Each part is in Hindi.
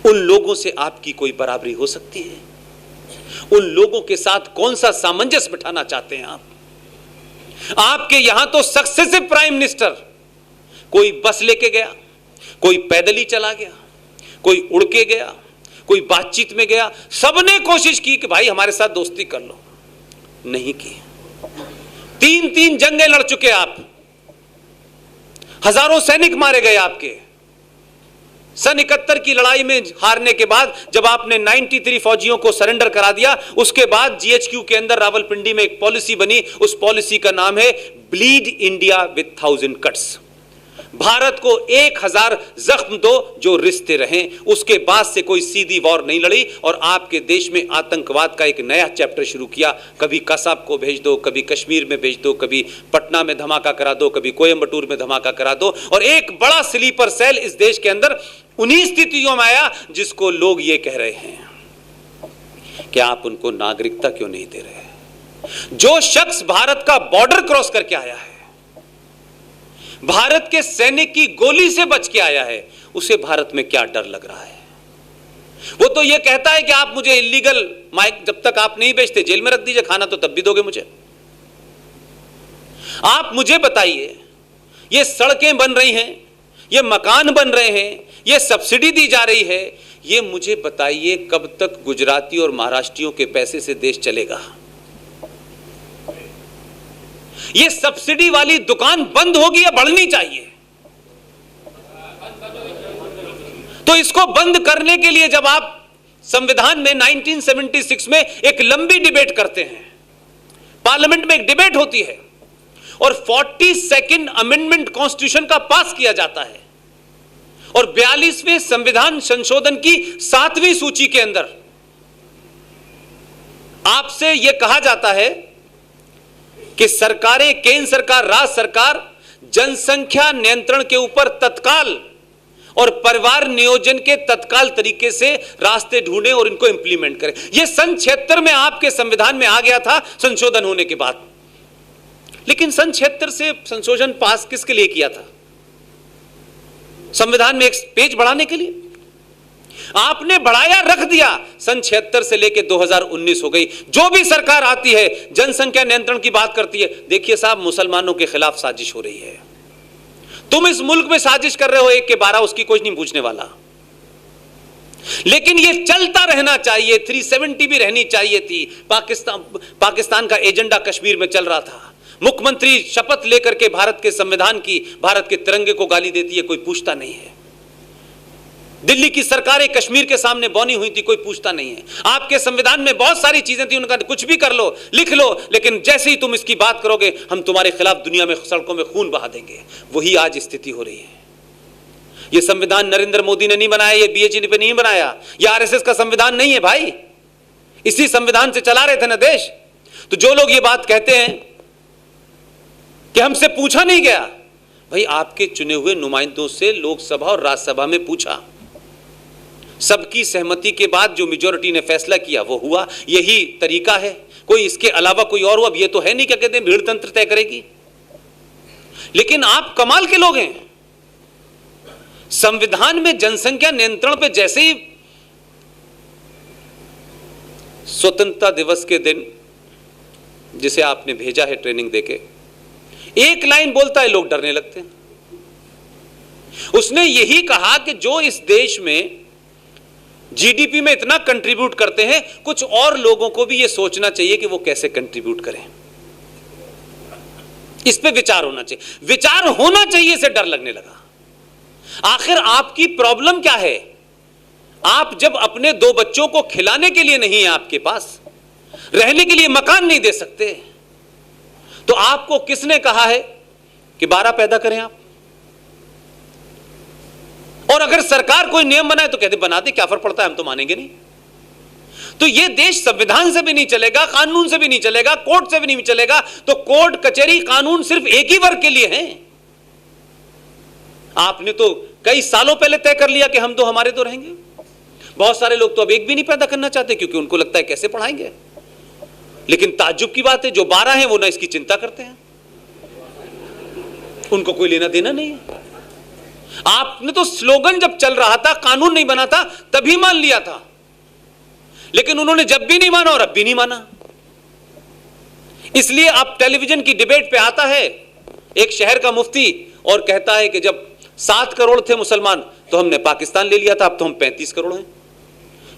उन लोगों से आपकी कोई बराबरी हो सकती है? उन लोगों के साथ कौन सा सामंजस्य बिठाना चाहते हैं आप? आपके यहां तो सक्सेसिव प्राइम मिनिस्टर, कोई बस लेके गया, कोई पैदल ही चला गया, कोई उड़ के गया, कोई बातचीत में गया, सबने कोशिश की कि भाई हमारे साथ दोस्ती कर लो, नहीं की। 3-3 जंगें लड़ चुके आप, हजारों सैनिक मारे गए आपके। सन 71 की लड़ाई में हारने के बाद जब आपने 93 फौजियों को सरेंडर करा दिया, उसके बाद जीएचक्यू के अंदर रावलपिंडी में एक पॉलिसी बनी, उस पॉलिसी का नाम है bleed India with 1000 cuts. Bharat को 1000 जख्म दो जो रिश्ते रहें। उसके बाद से कोई सीधी वॉर नहीं लड़ी और आपके देश में आतंकवाद का एक नया चैप्टर शुरू किया। कभी कसाब को भेज दो, कभी कश्मीर में भेज दो, कभी पटना में धमाका करा दो, कभी कोयंबटूर में धमाका करा दो। और एक बड़ा स्लीपर सेल इस देश के अंदर उन्हीं स्थितियों में आया जिसको लोग ये कह रहे हैं कि आप उनको नागरिकता क्यों नहीं दे रहे। जो शख्स भारत का बॉर्डर क्रॉस करके आया है, भारत के सैनिक की गोली से बच के आया है, उसे भारत में क्या डर लग रहा है? वो तो ये कहता है कि आप मुझे इलीगल माइक जब तक आप नहीं बेचते जेल में रख दीजिए, खाना तो तब भी दोगे मुझे। आप मुझे बताइए, ये सड़कें बन रही हैं, ये मकान बन रहे हैं, ये सब्सिडी दी जा रही है, ये मुझे बताइए कब तक गुजराती और महाराष्ट्रियों के पैसे से देश चलेगा? ये सब्सिडी वाली दुकान बंद होगी या बढ़नी चाहिए? तो इसको बंद करने के लिए जब आप संविधान में 1976 में एक लंबी डिबेट करते हैं, पार्लियामेंट में एक डिबेट होती है और 42nd अमेंडमेंट कॉन्स्टिट्यूशन का पास किया जाता है और 42वें संविधान संशोधन की 7वीं सूची के अंदर आपसे यह कहा जाता है कि सरकारें, केंद्र सरकार, राज्य सरकार जनसंख्या नियंत्रण के ऊपर तत्काल और परिवार नियोजन के तत्काल तरीके से रास्ते ढूंढें और इनको इंप्लीमेंट करें। यह सन 76 में आपके संविधान में आ गया था संशोधन होने के बाद। लेकिन सन 76 से संशोधन पास किसके लिए किया था? संविधान में एक पेज बढ़ाने के लिए। आपने बढ़ाया, रख दिया। सन 76 से लेकर 2019 हो गई। जो भी सरकार आती है जनसंख्या नियंत्रण की बात करती है, देखिए साहब मुसलमानों के खिलाफ साजिश हो रही है। तुम इस मुल्क में साजिश कर रहे हो 1 के 12, उसकी कोई नहीं पूछने वाला। लेकिन यह चलता रहना चाहिए। 370 भी रहनी चाहिए थी। पाकिस्तान का एजेंडा कश्मीर में चल रहा था। मुख्यमंत्री शपथ लेकर के भारत के संविधान की, भारत के तिरंगे को गाली देती है, कोई पूछता नहीं है। दिल्ली की सरकारें कश्मीर के सामने बौनी हुई थी, कोई पूछता नहीं है। आपके संविधान में बहुत सारी चीजें थी, उनका कुछ भी कर लो, लिख लो, लेकिन जैसे ही तुम इसकी बात करोगे हम तुम्हारे खिलाफ दुनिया में सड़कों में खून बहा देंगे। वही आज स्थिति हो रही है। यह संविधान नरेंद्र मोदी ने नहीं बनाया, यह बीजेपी ने नहीं बनाया, यह आरएसएस का संविधान नहीं है भाई। इसी संविधान से चला रहे थे ना देश। तो जो लोग ये बात कहते हैं कि हमसे पूछा नहीं गया, भाई आपके चुने हुए नुमाइंदों से लोकसभा और राज्यसभा में पूछा। सबकी सहमति के बाद जो मेजॉरिटी ने फैसला किया वो हुआ। यही तरीका है, कोई इसके अलावा कोई और हुआ? अब ये तो है नहीं क्या कहते हैं भीड़ तंत्र तय करेगी। लेकिन आप कमाल के लोग हैं। संविधान में जनसंख्या नियंत्रण पे जैसे ही स्वतंत्रता दिवस के दिन, जिसे आपने भेजा है ट्रेनिंग देके, एक लाइन बोलता है लोग डरने लगते हैं। उसने यही कहा कि जो इस देश में जीडीपी में इतना कंट्रीब्यूट करते हैं, कुछ और लोगों को भी यह सोचना चाहिए कि वो कैसे कंट्रीब्यूट करें। इस पे विचार होना चाहिए। विचार होना चाहिए से डर लगने लगा। आखिर आपकी प्रॉब्लम क्या है? आप जब अपने 2 बच्चों को खिलाने के लिए नहीं है आपके पास, रहने के लिए मकान नहीं दे सकते, तो आपको किसने कहा है कि 12 पैदा करें आप? और अगर सरकार कोई नियम बनाए तो कहते बना दे, क्या फर्क पड़ता है, हम तो मानेंगे नहीं। तो यह देश संविधान से भी नहीं चलेगा, कानून से भी नहीं चलेगा, कोर्ट से भी नहीं चलेगा। तो कोर्ट, कचहरी, कानून सिर्फ एक ही वर्ग के लिए हैं। आपने तो कई सालों पहले तय कर लिया कि हम तो हमारे तो रहेंगे। बहुत सारे लोग तो अब एक भी नहीं पैदा करना चाहते क्योंकि उनको लगता है कैसे पढ़ाएंगे। लेकिन ताज्जुब की बात है, जो 12 हैं वो ना इसकी चिंता करते हैं, उनको कोई लेना देना नहीं है। आपने तो स्लोगन जब चल रहा था, कानून नहीं बना था, तभी मान लिया था, लेकिन उन्होंने जब भी नहीं माना और अब भी नहीं माना। इसलिए अब टेलीविजन की डिबेट पे आता है एक शहर का मुफ्ती और कहता है कि जब 7 करोड़ थे मुसलमान तो हमने पाकिस्तान ले लिया था, अब तो हम 35 करोड़ हैं।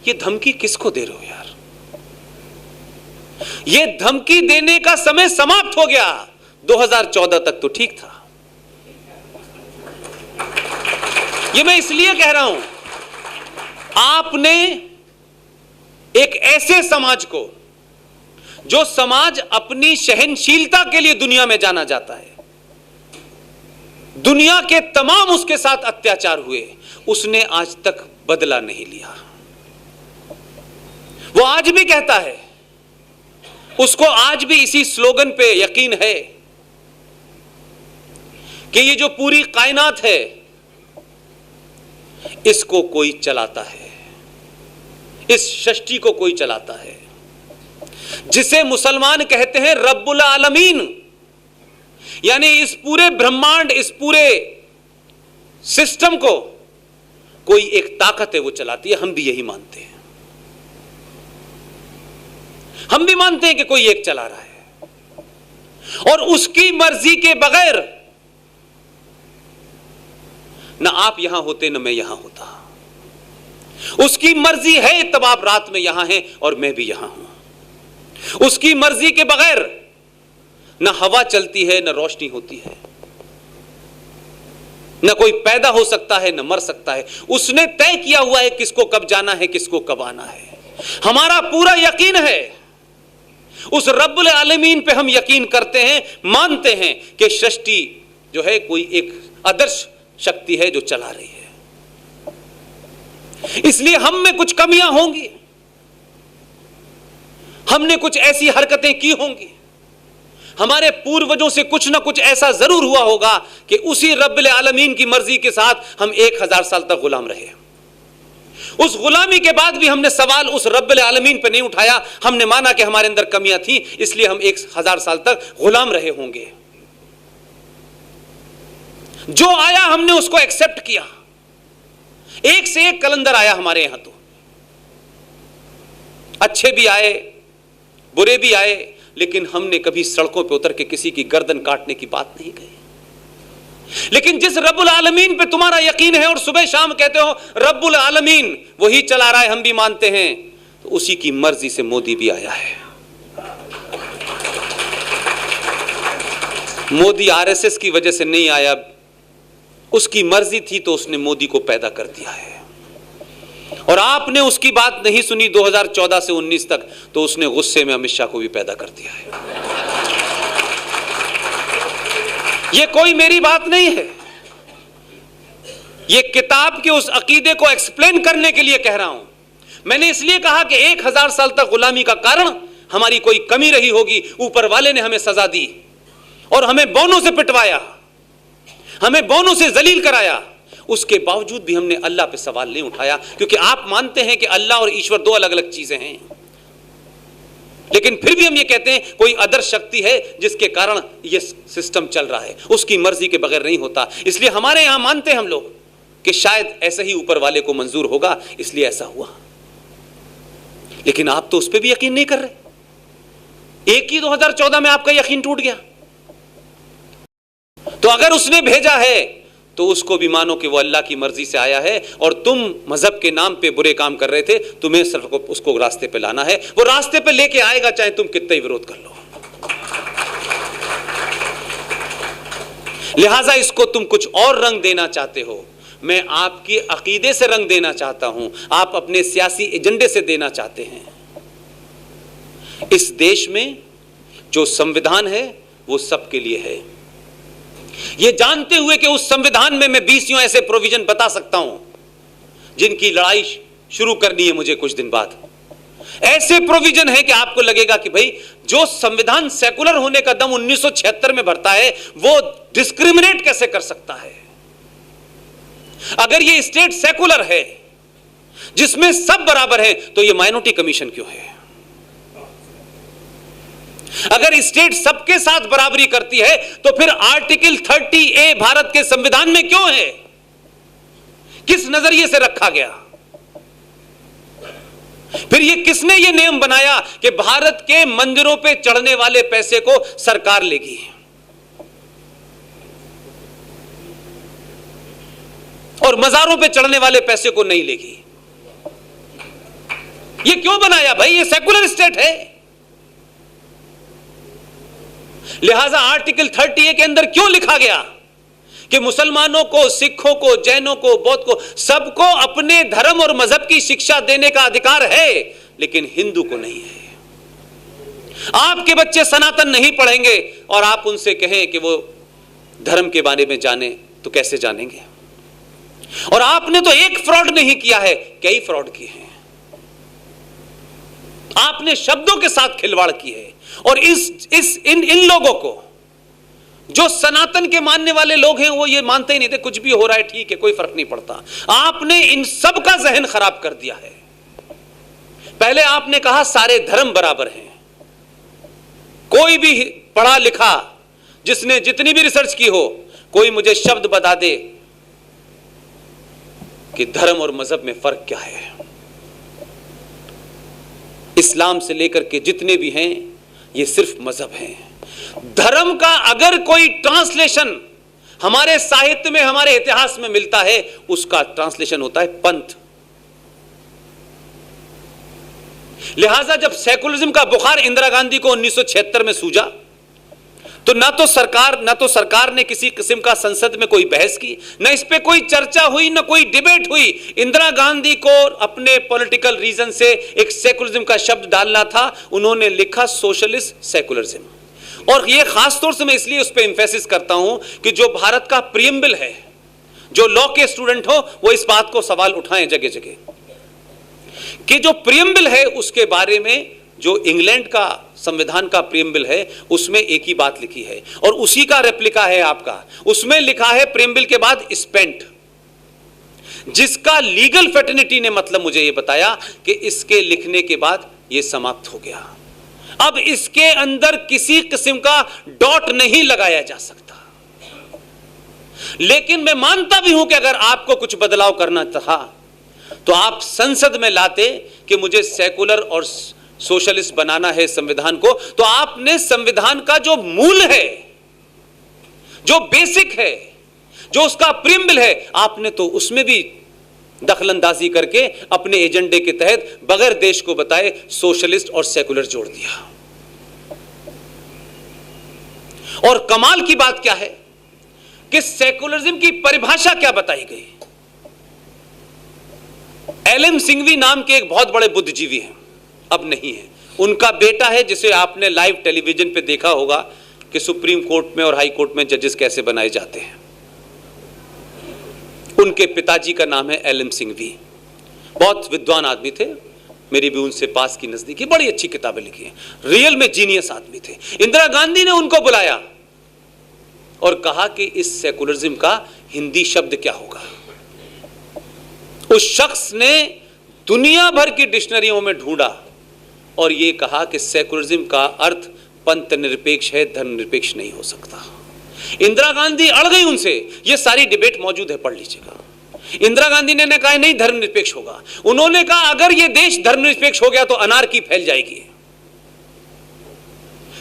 ये धमकी किसको दे रहे हो यार? ये धमकी देने का समय समाप्त हो गया। 2014 तक तो ठीक था। ये मैं इसलिए कह रहा हूं, आपने एक ऐसे समाज को, जो समाज अपनी सहनशीलता के लिए दुनिया में जाना जाता है, दुनिया के तमाम उसके साथ अत्याचार हुए, उसने आज तक बदला नहीं लिया। वो आज भी कहता है, उसको आज भी इसी स्लोगन पे यकीन है कि ये जो पूरी कायनात है इसको कोई चलाता है, इस सृष्टि को कोई चलाता है, जिसे मुसलमान कहते हैं रब्बुल आलमीन। यानी इस पूरे ब्रह्मांड, इस पूरे सिस्टम को कोई एक ताकत है वो चलाती है। हम भी यही मानते हैं, हम भी मानते हैं कि कोई एक चला रहा है और उसकी मर्जी के बगैर ना आप यहां होते ना मैं यहां होता। उसकी मर्जी है तब आप रात में यहां हैं और मैं भी यहां हूं। उसकी मर्जी के बगैर ना हवा चलती है, ना रोशनी होती है, ना कोई पैदा हो सकता है, ना मर सकता है। उसने तय किया हुआ है किसको कब जाना है, किसको कब आना है। हमारा पूरा यकीन है उस रब्बुल आलमीन पे। हम यकीन करते हैं, मानते हैं कि सृष्टि जो है कोई एक आदर्श शक्ति है जो चला रही है। इसलिए हम में कुछ कमियां होंगी, हमने कुछ ऐसी हरकतें की होंगी, हमारे पूर्वजों से कुछ ना कुछ ऐसा जरूर हुआ होगा कि उसी रब्बुल आलमीन की मर्जी के साथ हम 1000 साल तक गुलाम रहे। उस गुलामी के बाद भी हमने सवाल उस रब्बुल आलमीन पे नहीं उठाया। हमने माना कि हमारे अंदर कमियां थी, इसलिए हम 1000 साल तक गुलाम रहे होंगे। जो आया हमने उसको एक्सेप्ट किया। एक से एक कलंदर आया हमारे यहां, तो अच्छे भी आए, बुरे भी आए, लेकिन हमने कभी सड़कों पे उतर के किसी की गर्दन काटने की बात नहीं कही। लेकिन जिस रब्बुल आलमीन पे तुम्हारा यकीन है और सुबह शाम कहते हो रब्बुल आलमीन वही चला रहा है, हम भी मानते हैं, तो उसी की मर्जी से मोदी भी आया है। मोदी आरएसएस की वजह से नहीं आया, उसकी मर्जी थी तो उसने मोदी को पैदा कर दिया है। और आपने उसकी बात नहीं सुनी 2014 से 19 तक, तो उसने गुस्से में अमित शाह को भी पैदा कर दिया है। ये कोई मेरी बात नहीं है, ये किताब के उस अकीदे को एक्सप्लेन करने के लिए कह रहा हूं। मैंने इसलिए कहा कि 1000 साल तक गुलामी का कारण हमारी कोई कमी रही होगी। ऊपर वाले ने हमें सजा दी और हमें बौनों से पिटवाया, हमें बौनों से जलील कराया, उसके बावजूद भी हमने अल्लाह पे सवाल नहीं उठाया, क्योंकि आप मानते हैं कि अल्लाह और ईश्वर दो अलग अलग चीजें हैं। लेकिन फिर भी हम ये कहते हैं कोई अदर शक्ति है जिसके कारण ये सिस्टम चल रहा है, उसकी मर्जी के बगैर नहीं होता। इसलिए हमारे यहां मानते हैं हम लोग कि शायद ऐसे ही ऊपर वाले को मंजूर होगा, इसलिए ऐसा हुआ। लेकिन आप तो उस पर भी यकीन नहीं कर रहे। एक ही 2014 में आपका यकीन टूट गया। तो अगर उसने भेजा है तो उसको भी मानो कि वो अल्लाह की मर्जी से आया है, और तुम मजहब के नाम पे बुरे काम कर रहे थे, तुम्हें सिर्फ उसको रास्ते पे लाना है। वो रास्ते पे लेके आएगा, चाहे तुम कितना ही विरोध कर लो। लिहाजा इसको तुम कुछ और रंग देना चाहते हो, मैं आपकी अकीदे से रंग देना चाहता हूं, आप अपने सियासी एजेंडे से देना चाहते हैं। इस देश में जो संविधान है वो सबके लिए है, ये जानते हुए कि उस संविधान में मैं 20 ऐसे प्रोविजन बता सकता हूं जिनकी लड़ाई शुरू करनी है मुझे कुछ दिन बाद। ऐसे प्रोविजन है कि आपको लगेगा कि भाई जो संविधान सेकुलर होने का दम 1976 में भरता है, वो डिस्क्रिमिनेट कैसे कर सकता है? अगर ये स्टेट सेकुलर है जिसमें सब बराबर है, तो ये माइनॉरिटी कमीशन क्यों है? अगर स्टेट सबके साथ बराबरी करती है, तो फिर आर्टिकल 30A भारत के संविधान में क्यों है? किस नजरिए से रखा गया? फिर ये किसने ये नियम बनाया कि भारत के मंदिरों पे चढ़ने वाले पैसे को सरकार लेगी? और मजारों पे चढ़ने वाले पैसे को नहीं लेगी? ये क्यों बनाया भाई? ये सेकुलर स्टेट है। लिहाजा आर्टिकल 30A के अंदर क्यों लिखा गया कि मुसलमानों को, सिखों को, जैनों को, बौद्ध को, सबको अपने धर्म और मजहब की शिक्षा देने का अधिकार है, लेकिन हिंदू को नहीं है। आपके बच्चे सनातन नहीं पढ़ेंगे और आप उनसे कहें कि वो धर्म के बारे में जाने, तो कैसे जानेंगे? और आपने तो एक फ्रॉड नहीं किया है, कई फ्रॉड किए हैं। आपने शब्दों के साथ खिलवाड़ की है। और इन लोगों को, जो सनातन के मानने वाले लोग हैं, वो ये मानते ही नहीं थे कुछ भी हो रहा है ठीक है, कोई फर्क नहीं पड़ता। आपने इन सब का जहन खराब कर दिया है। पहले आपने कहा सारे धर्म बराबर हैं। कोई भी पढ़ा लिखा, जिसने जितनी भी रिसर्च की हो, कोई मुझे शब्द बता दे कि धर्म और मजहब में फर्क क्या है। इस्लाम से लेकर के जितने भी हैं, ये सिर्फ मजहब हैं। धर्म का अगर कोई ट्रांसलेशन हमारे साहित्य में, हमारे इतिहास में मिलता है, उसका ट्रांसलेशन होता है पंथ। लिहाजा जब सेकुलरिज्म का बुखार इंदिरा गांधी को 1976 में सूझा, तो ना तो सरकार ने किसी किस्म का संसद में कोई बहस की, ना इस पे कोई चर्चा हुई, ना कोई डिबेट हुई। इंदिरा गांधी को अपने पॉलिटिकल रीजन से एक सेकुलरिज्म का शब्द डालना था, उन्होंने लिखा सोशलिस्ट सेकुलरिज्म। और ये खास तौर से मैं इसलिए उस पर एम्फेसिस करता हूं कि जो भारत का प्रियम्बल है, जो लॉ के स्टूडेंट हो वो इस बात को सवाल उठाएं जगह जगह कि जो प्रियम्बल है उसके बारे में, जो इंग्लैंड का संविधान का प्रियम्बल है, उसमें एक ही बात लिखी है और उसी का रेप्लिका है आपका। उसमें लिखा है प्रियम्बल के बाद स्पेंट, जिसका लीगल फेटर्निटी ने मतलब मुझे यह बताया कि इसके लिखने के बाद यह समाप्त हो गया। अब इसके अंदर किसी किस्म का डॉट नहीं लगाया जा सकता। लेकिन मैं मानता भी हूं कि अगर आपको कुछ बदलाव करना था तो आप संसद में लाते कि मुझे सेकुलर और सोशलिस्ट बनाना है संविधान को, तो आपने संविधान का जो मूल है, जो बेसिक है, जो उसका प्रियम्बल है, आपने तो उसमें भी दखलंदाजी करके अपने एजेंडे के तहत बगैर देश को बताए सोशलिस्ट और सेकुलर जोड़ दिया। और कमाल की बात क्या है कि सेकुलरिज्म की परिभाषा क्या बताई गई। एलएम सिंघवी नाम के एक बहुत बड़े बुद्धिजीवी हैं, अब नहीं है, उनका बेटा है जिसे आपने लाइव टेलीविजन पे देखा होगा कि सुप्रीम कोर्ट में और हाई कोर्ट में जजेस कैसे बनाए जाते हैं। उनके पिताजी का नाम है एलएम सिंघवी, बहुत विद्वान आदमी थे, मेरी भी उनसे पास की नजदीकी, बड़ी अच्छी किताबें लिखी हैं, रियल में जीनियस आदमी थे। इंदिरा गांधी ने उनको बुलाया और कहा कि इस सेकुलरिज्म का हिंदी शब्द क्या होगा। उस शख्स ने दुनिया भर की डिक्शनरियों में ढूंढा और यह कहा कि सेकुलरिज्म का अर्थ पंथ निरपेक्ष है, धर्म निरपेक्ष नहीं हो सकता। इंदिरा गांधी अड़ गई उनसे, यह सारी डिबेट मौजूद है, पढ़ लीजिएगा। इंदिरा गांधी ने कहा नहीं धर्म निरपेक्ष होगा। उन्होंने कहा अगर यह देश धर्म निरपेक्ष हो गया तो अनार्की फैल जाएगी।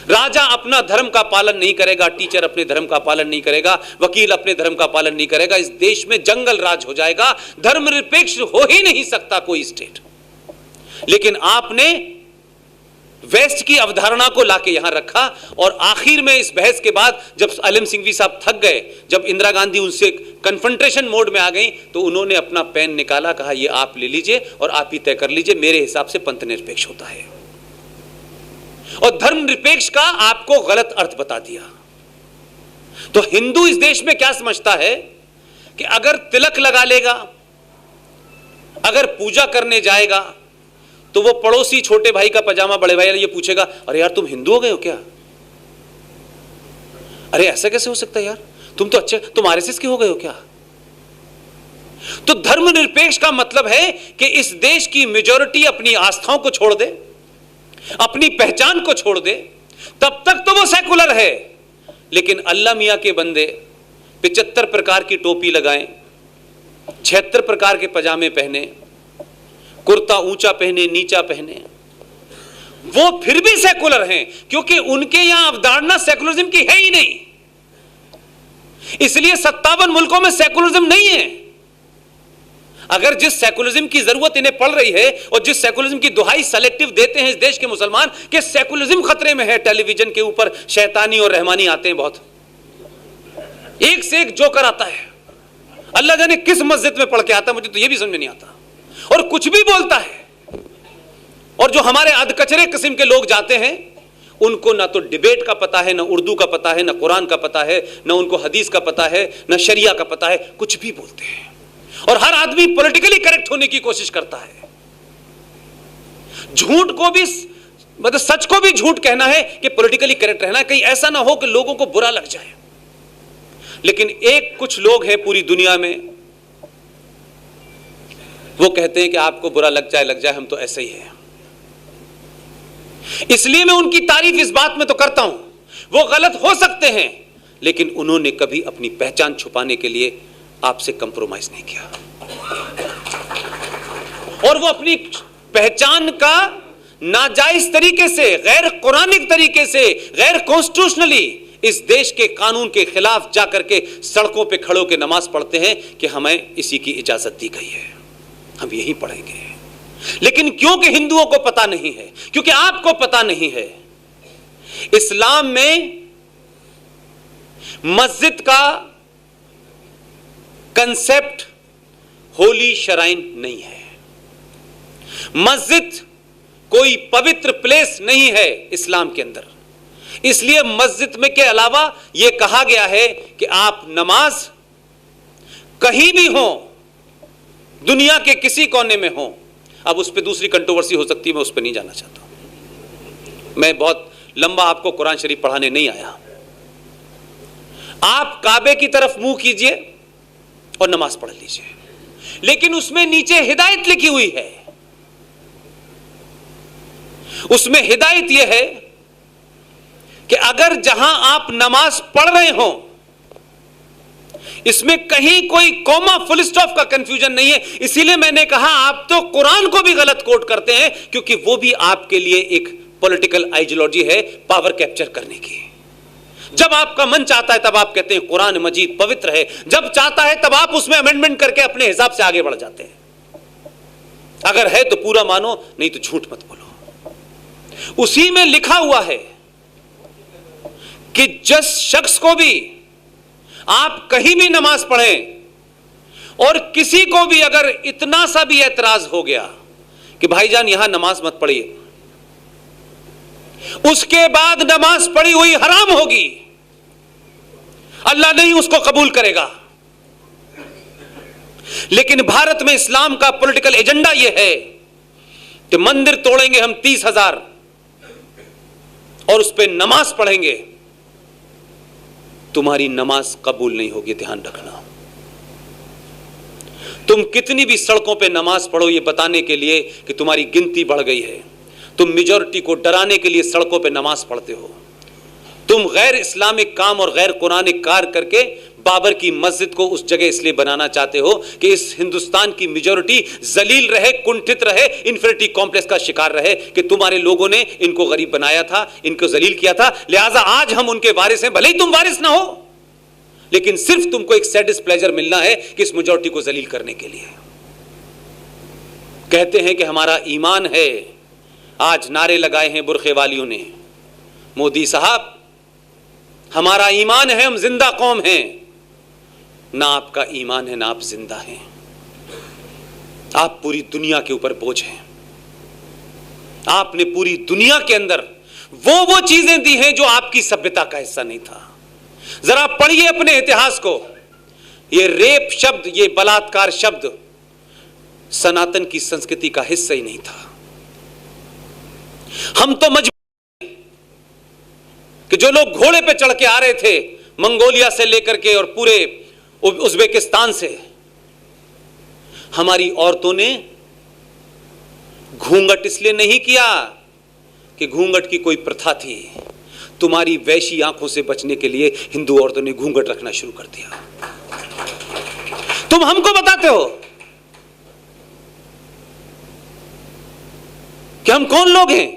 राजा अपना धर्म का पालन नहीं करेगा, टीचर अपने धर्म का पालन नहीं करेगा, वकील अपने धर्म का पालन नहीं करेगा, इस देश में जंगल राज हो जाएगा, धर्म निरपेक्ष हो ही नहीं सकता कोई स्टेट। लेकिन आपने वेस्ट की अवधारणा को लाके यहां रखा और आखिर में इस बहस के बाद जब एलएम सिंघवी साहब थक गए, जब इंदिरा गांधी उनसे कन्फ्रंटेशन मोड में आ गई, तो उन्होंने अपना पेन निकाला, कहा ये आप ले लीजिए और आप ही तय कर लीजिए, मेरे हिसाब से पंथ निरपेक्ष होता है। और धर्म निरपेक्ष का आपको गलत अर्थ बता दिया। तो हिंदू इस देश में क्या समझता है कि अगर तिलक लगा लेगा, अगर पूजा करने जाएगा, तो वो पड़ोसी छोटे भाई का पजामा बड़े भाई ये पूछेगा अरे यार तुम हिंदू हो गए हो क्या? अरे ऐसा कैसे हो सकता है यार, तुम तो अच्छे, तुम आरएसएस के हो गए हो क्या? तो धर्म निरपेक्ष का मतलब है कि इस देश की मेजॉरिटी अपनी आस्थाओं को छोड़ दे, अपनी पहचान को छोड़ दे, तब तक तो वो सेकुलर है। लेकिन अल्लाह मियां के बंदे 75 प्रकार की टोपी लगाएं, 76 प्रकार के पजामे पहने, कुर्ता ऊंचा पहने, नीचा पहने, वो फिर भी सेकुलर हैं, क्योंकि उनके यहां अवधारणा सेकुलरिज्म की है ही नहीं। इसलिए 57 मुल्कों में सेकुलरिज्म नहीं है। अगर जिस सेकुलरिज्म की जरूरत इन्हें पड़ रही है और जिस सेकुलरिज्म की दुहाई सेलेक्टिव देते हैं इस देश के मुसलमान कि सेकुलरिज्म खतरे में है, टेलीविजन के ऊपर शैतानी और रहमानी आते हैं, बहुत एक से एक जोकर आता है, अल्लाह जाने किस मस्जिद में पढ़ के आता है, मुझे तो यह भी समझ नहीं आता, और कुछ भी बोलता है। और जो हमारे अधकचरे किस्म के लोग जाते हैं, उनको ना तो डिबेट का पता है, ना उर्दू का पता है, ना कुरान का पता है, ना उनको हदीस का पता है, ना शरिया का पता है, कुछ भी बोलते हैं। और हर आदमी पॉलिटिकली करेक्ट होने की कोशिश करता है। झूठ को भी, मतलब सच को भी झूठ कहना है कि पॉलिटिकली करेक्ट रहना है, कहीं ऐसा ना हो कि लोगों को बुरा लग जाए। लेकिन एक कुछ लोग हैं पूरी दुनिया में, वो कहते हैं कि आपको बुरा लग जाए, हम तो ऐसे ही हैं। इसलिए मैं उनकी तारीफ इस बात में तो करता हूं, वो गलत हो सकते हैं, लेकिन उन्होंने कभी अपनी पहचान छुपाने के लिए आपसे कंप्रोमाइज नहीं किया, और वो अपनी पहचान का नाजायज तरीके से, गैर कुरानिक तरीके से, गैर कॉन्स्टिट्यूशनली इस देश के कानून के खिलाफ जाकर के सड़कों पे खड़े होकर नमाज पढ़ते हैं कि हमें इसी की इजाजत दी गई है, हम यही पढ़ेंगे। लेकिन क्योंकि हिंदुओं को पता नहीं है, क्योंकि आपको पता नहीं है, इस्लाम में मस्जिद का कंसेप्ट होली शराइन नहीं है। मस्जिद कोई पवित्र प्लेस नहीं है इस्लाम के अंदर। इसलिए मस्जिद में के अलावा यह कहा गया है कि आप नमाज कहीं भी हो, दुनिया के किसी कोने में हो। अब उस पर दूसरी कंट्रोवर्सी हो सकती है, मैं उस पर नहीं जाना चाहता। मैं बहुत लंबा आपको कुरान शरीफ पढ़ाने नहीं आया। आप काबे की तरफ मुंह कीजिए और नमाज पढ़ लीजिए, लेकिन उसमें नीचे हिदायत लिखी हुई है। उसमें हिदायत यह है कि अगर जहां आप नमाज पढ़ रहे हो, इसमें कहीं कोई कॉमा फुल स्टॉप का कंफ्यूजन नहीं है। इसीलिए मैंने कहा आप तो कुरान को भी गलत कोट करते हैं, क्योंकि वो भी आपके लिए एक पॉलिटिकल आइडियोलॉजी है पावर कैप्चर करने की। जब आपका मन चाहता है तब आप कहते हैं कुरान मजीद पवित्र है, जब चाहता है तब आप उसमें अमेंडमेंट करके अपने हिसाब से आगे बढ़ जाते हैं। अगर है तो पूरा मानो, नहीं तो झूठ मत बोलो। उसी में लिखा हुआ है कि जिस शख्स को भी आप कहीं भी नमाज पढ़ें और किसी को भी अगर इतना सा भी एतराज हो गया कि भाईजान यहां नमाज मत पढ़िए, उसके बाद नमाज पढ़ी हुई हराम होगी, अल्लाह नहीं उसको कबूल करेगा। लेकिन भारत में इस्लाम का पॉलिटिकल एजेंडा यह है कि मंदिर तोड़ेंगे हम 30,000 और उस पर नमाज पढ़ेंगे, तुम्हारी नमाज कबूल नहीं होगी। ध्यान रखना, तुम कितनी भी सड़कों पे नमाज पढ़ो ये बताने के लिए कि तुम्हारी गिनती बढ़ गई है, तुम मेजॉरिटी को डराने के लिए सड़कों पे नमाज पढ़ते हो, तुम गैर इस्लामिक काम और गैर कुरानिक कार करके बाबर की मस्जिद को उस जगह इसलिए बनाना चाहते हो कि इस हिंदुस्तान की मेजॉरिटी जलील रहे, कुंठित रहे, इंफिनिटी कॉम्प्लेक्स का शिकार रहे कि तुम्हारे लोगों ने इनको गरीब बनाया था, इनको जलील किया था, लिहाजा आज हम उनके वारिस हैं। भले ही तुम वारिस ना हो, लेकिन सिर्फ तुमको एक सैडिस्ट प्लेजर मिलना है कि इस मेजॉरिटी को जलील करने के लिए। कहते हैं कि हमारा ईमान है, आज नारे लगाए हैं बुरखे वालियों ने, मोदी साहब हमारा ईमान है, हम जिंदा कौम हैं। ना आपका ईमान है, ना आप जिंदा हैं, आप पूरी दुनिया के ऊपर बोझ हैं। आपने पूरी दुनिया के अंदर वो चीजें दी हैं जो आपकी सभ्यता का हिस्सा नहीं था। जरा पढ़िए अपने इतिहास को, ये रेप शब्द, ये बलात्कार शब्द सनातन की संस्कृति का हिस्सा ही नहीं था। हम तो मजबूर कि जो लोग घोड़े पे चढ़ के आ रहे थे मंगोलिया से लेकर के और पूरे उज्बेकिस्तान से, हमारी औरतों ने घूंघट इसलिए नहीं किया कि घूंघट की कोई प्रथा थी। तुम्हारी वैशी आंखों से बचने के लिए हिंदू औरतों ने घूंघट रखना शुरू कर दिया। तुम हमको बताते हो कि हम कौन लोग हैं।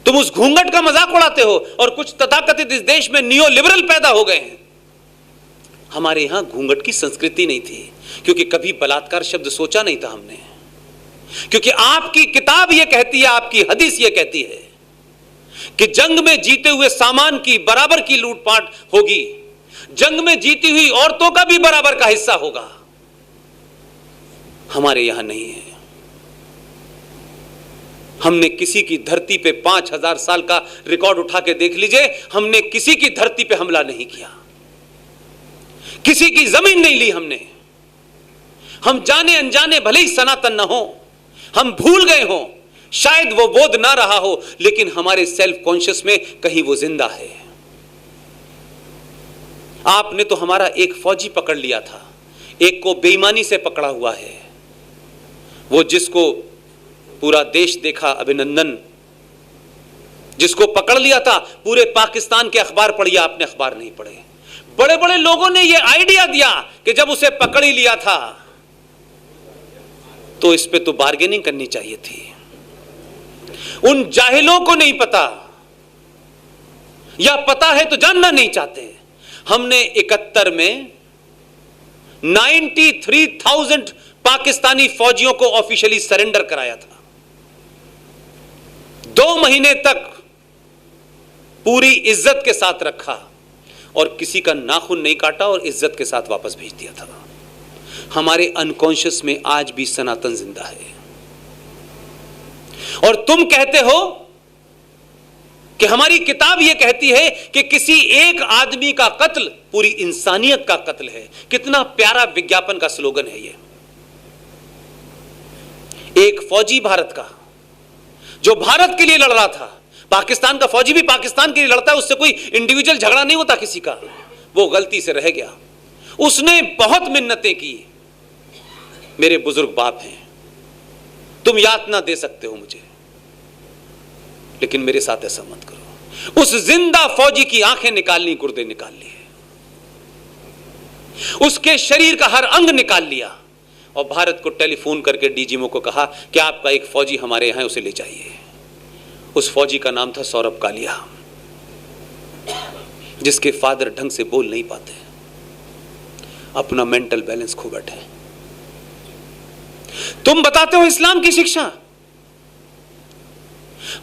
तुम उस घूंघट का मजाक उड़ाते हो और कुछ तथाकथित इस देश में नियो लिबरल पैदा हो गए हैं। हमारे यहां घूंघट की संस्कृति नहीं थी, क्योंकि कभी बलात्कार शब्द सोचा नहीं था हमने, क्योंकि आपकी किताब यह कहती है, आपकी हदीस यह कहती है कि जंग में जीते हुए सामान की बराबर की लूटपाट होगी, जंग में जीती हुई औरतों का भी बराबर का हिस्सा होगा। हमारे यहां नहीं है। हमने किसी की धरती पे 5000 साल का रिकॉर्ड उठा के देख लीजिए, हमने किसी की धरती पे हमला नहीं किया, किसी की जमीन नहीं ली हमने। हम जाने अनजाने भले ही सनातन न हो, हम भूल गए हो, शायद वो बोध ना रहा हो, लेकिन हमारे सेल्फ कॉन्शियस में कहीं वो जिंदा है। आपने तो हमारा एक फौजी पकड़ लिया था, एक को बेईमानी से पकड़ा हुआ है, वो जिसको पूरा देश देखा, अभिनंदन। जिसको पकड़ लिया था, पूरे पाकिस्तान के अखबार पढ़िए, आपने अखबार नहीं पढ़े। बड़े बड़े लोगों ने यह आइडिया दिया कि जब उसे पकड़ ही लिया था तो इस पे तो बार्गेनिंग करनी चाहिए थी। उन जाहिलों को नहीं पता, या पता है तो जानना नहीं चाहते। हमने 71 में 93,000 पाकिस्तानी फौजियों को ऑफिशियली सरेंडर कराया था। 2 महीने तक पूरी इज्जत के साथ रखा और किसी का नाखून नहीं काटा और इज्जत के साथ वापस भेज दिया था। हमारे अनकॉन्शियस में आज भी सनातन जिंदा है। और तुम कहते हो कि हमारी किताब यह कहती है कि किसी एक आदमी का कत्ल पूरी इंसानियत का कत्ल है। कितना प्यारा विज्ञापन का स्लोगन है ये। एक फौजी भारत का, जो भारत के लिए लड़ रहा था, पाकिस्तान का फौजी भी पाकिस्तान के लिए लड़ता है, उससे कोई इंडिविजुअल झगड़ा नहीं होता किसी का, वो गलती से रह गया। उसने बहुत मिन्नतें की, मेरे बुजुर्ग बाप हैं, तुम यातना दे सकते हो मुझे, लेकिन मेरे साथ ऐसा मत करो। उस जिंदा फौजी की आंखें निकाल ली, गुर्दे निकाल लिए, उसके शरीर का हर अंग निकाल लिया और भारत को टेलीफोन करके डीजीएमओ को कहा कि आपका एक फौजी हमारे यहां है, उसे ले जाइए। उस फौजी का नाम था सौरभ कालिया, जिसके फादर ढंग से बोल नहीं पाते, अपना मेंटल बैलेंस खो बैठे। तुम बताते हो इस्लाम की शिक्षा।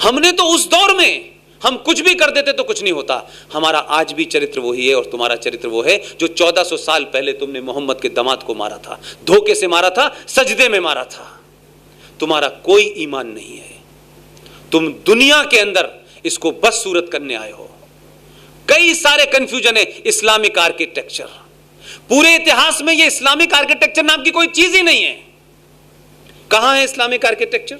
हमने तो उस दौर में हम कुछ भी कर देते तो कुछ नहीं होता। हमारा आज भी चरित्र वही है और तुम्हारा चरित्र वो है जो 1400 साल पहले तुमने मोहम्मद के दामाद को मारा था, धोखे से मारा था, सजदे में मारा था। तुम्हारा कोई ईमान नहीं है। तुम दुनिया के अंदर इसको बस सूरत करने आए हो। कई सारे कंफ्यूजन है। इस्लामिक आर्किटेक्चर, पूरे इतिहास में ये इस्लामिक आर्किटेक्चर नाम की कोई चीज ही नहीं है। कहां है इस्लामिक आर्किटेक्चर?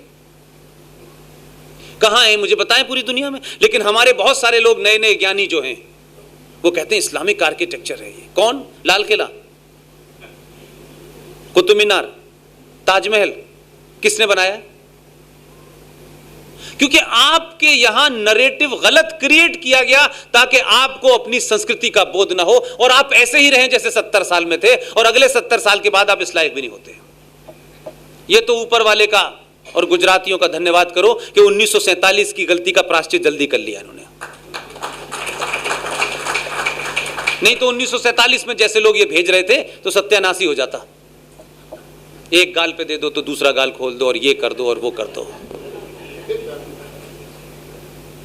कहां है मुझे बताएं पूरी दुनिया में। लेकिन हमारे बहुत सारे लोग नए नए ज्ञानी जो हैं वो कहते हैं इस्लामिक आर्किटेक्चर है ये। कौन? लाल किला, कुतुब मीनार, ताजमहल किसने बनाया? क्योंकि आपके यहां नरेटिव गलत क्रिएट किया गया ताकि आपको अपनी संस्कृति का बोध ना हो और आप ऐसे ही रहें जैसे 70 साल में थे और अगले 70 साल के बाद आप इस लायक भी नहीं होते। ये तो ऊपर वाले का और गुजरातियों का धन्यवाद करो कि 1947 की गलती का प्रायश्चित जल्दी कर लिया इन्होंने। नहीं तो 1947 में जैसे लोग ये भेज रहे थे तो सत्यानाश हो जाता। एक गाल पे दे दो तो दूसरा गाल खोल दो और ये कर दो और वो कर दो।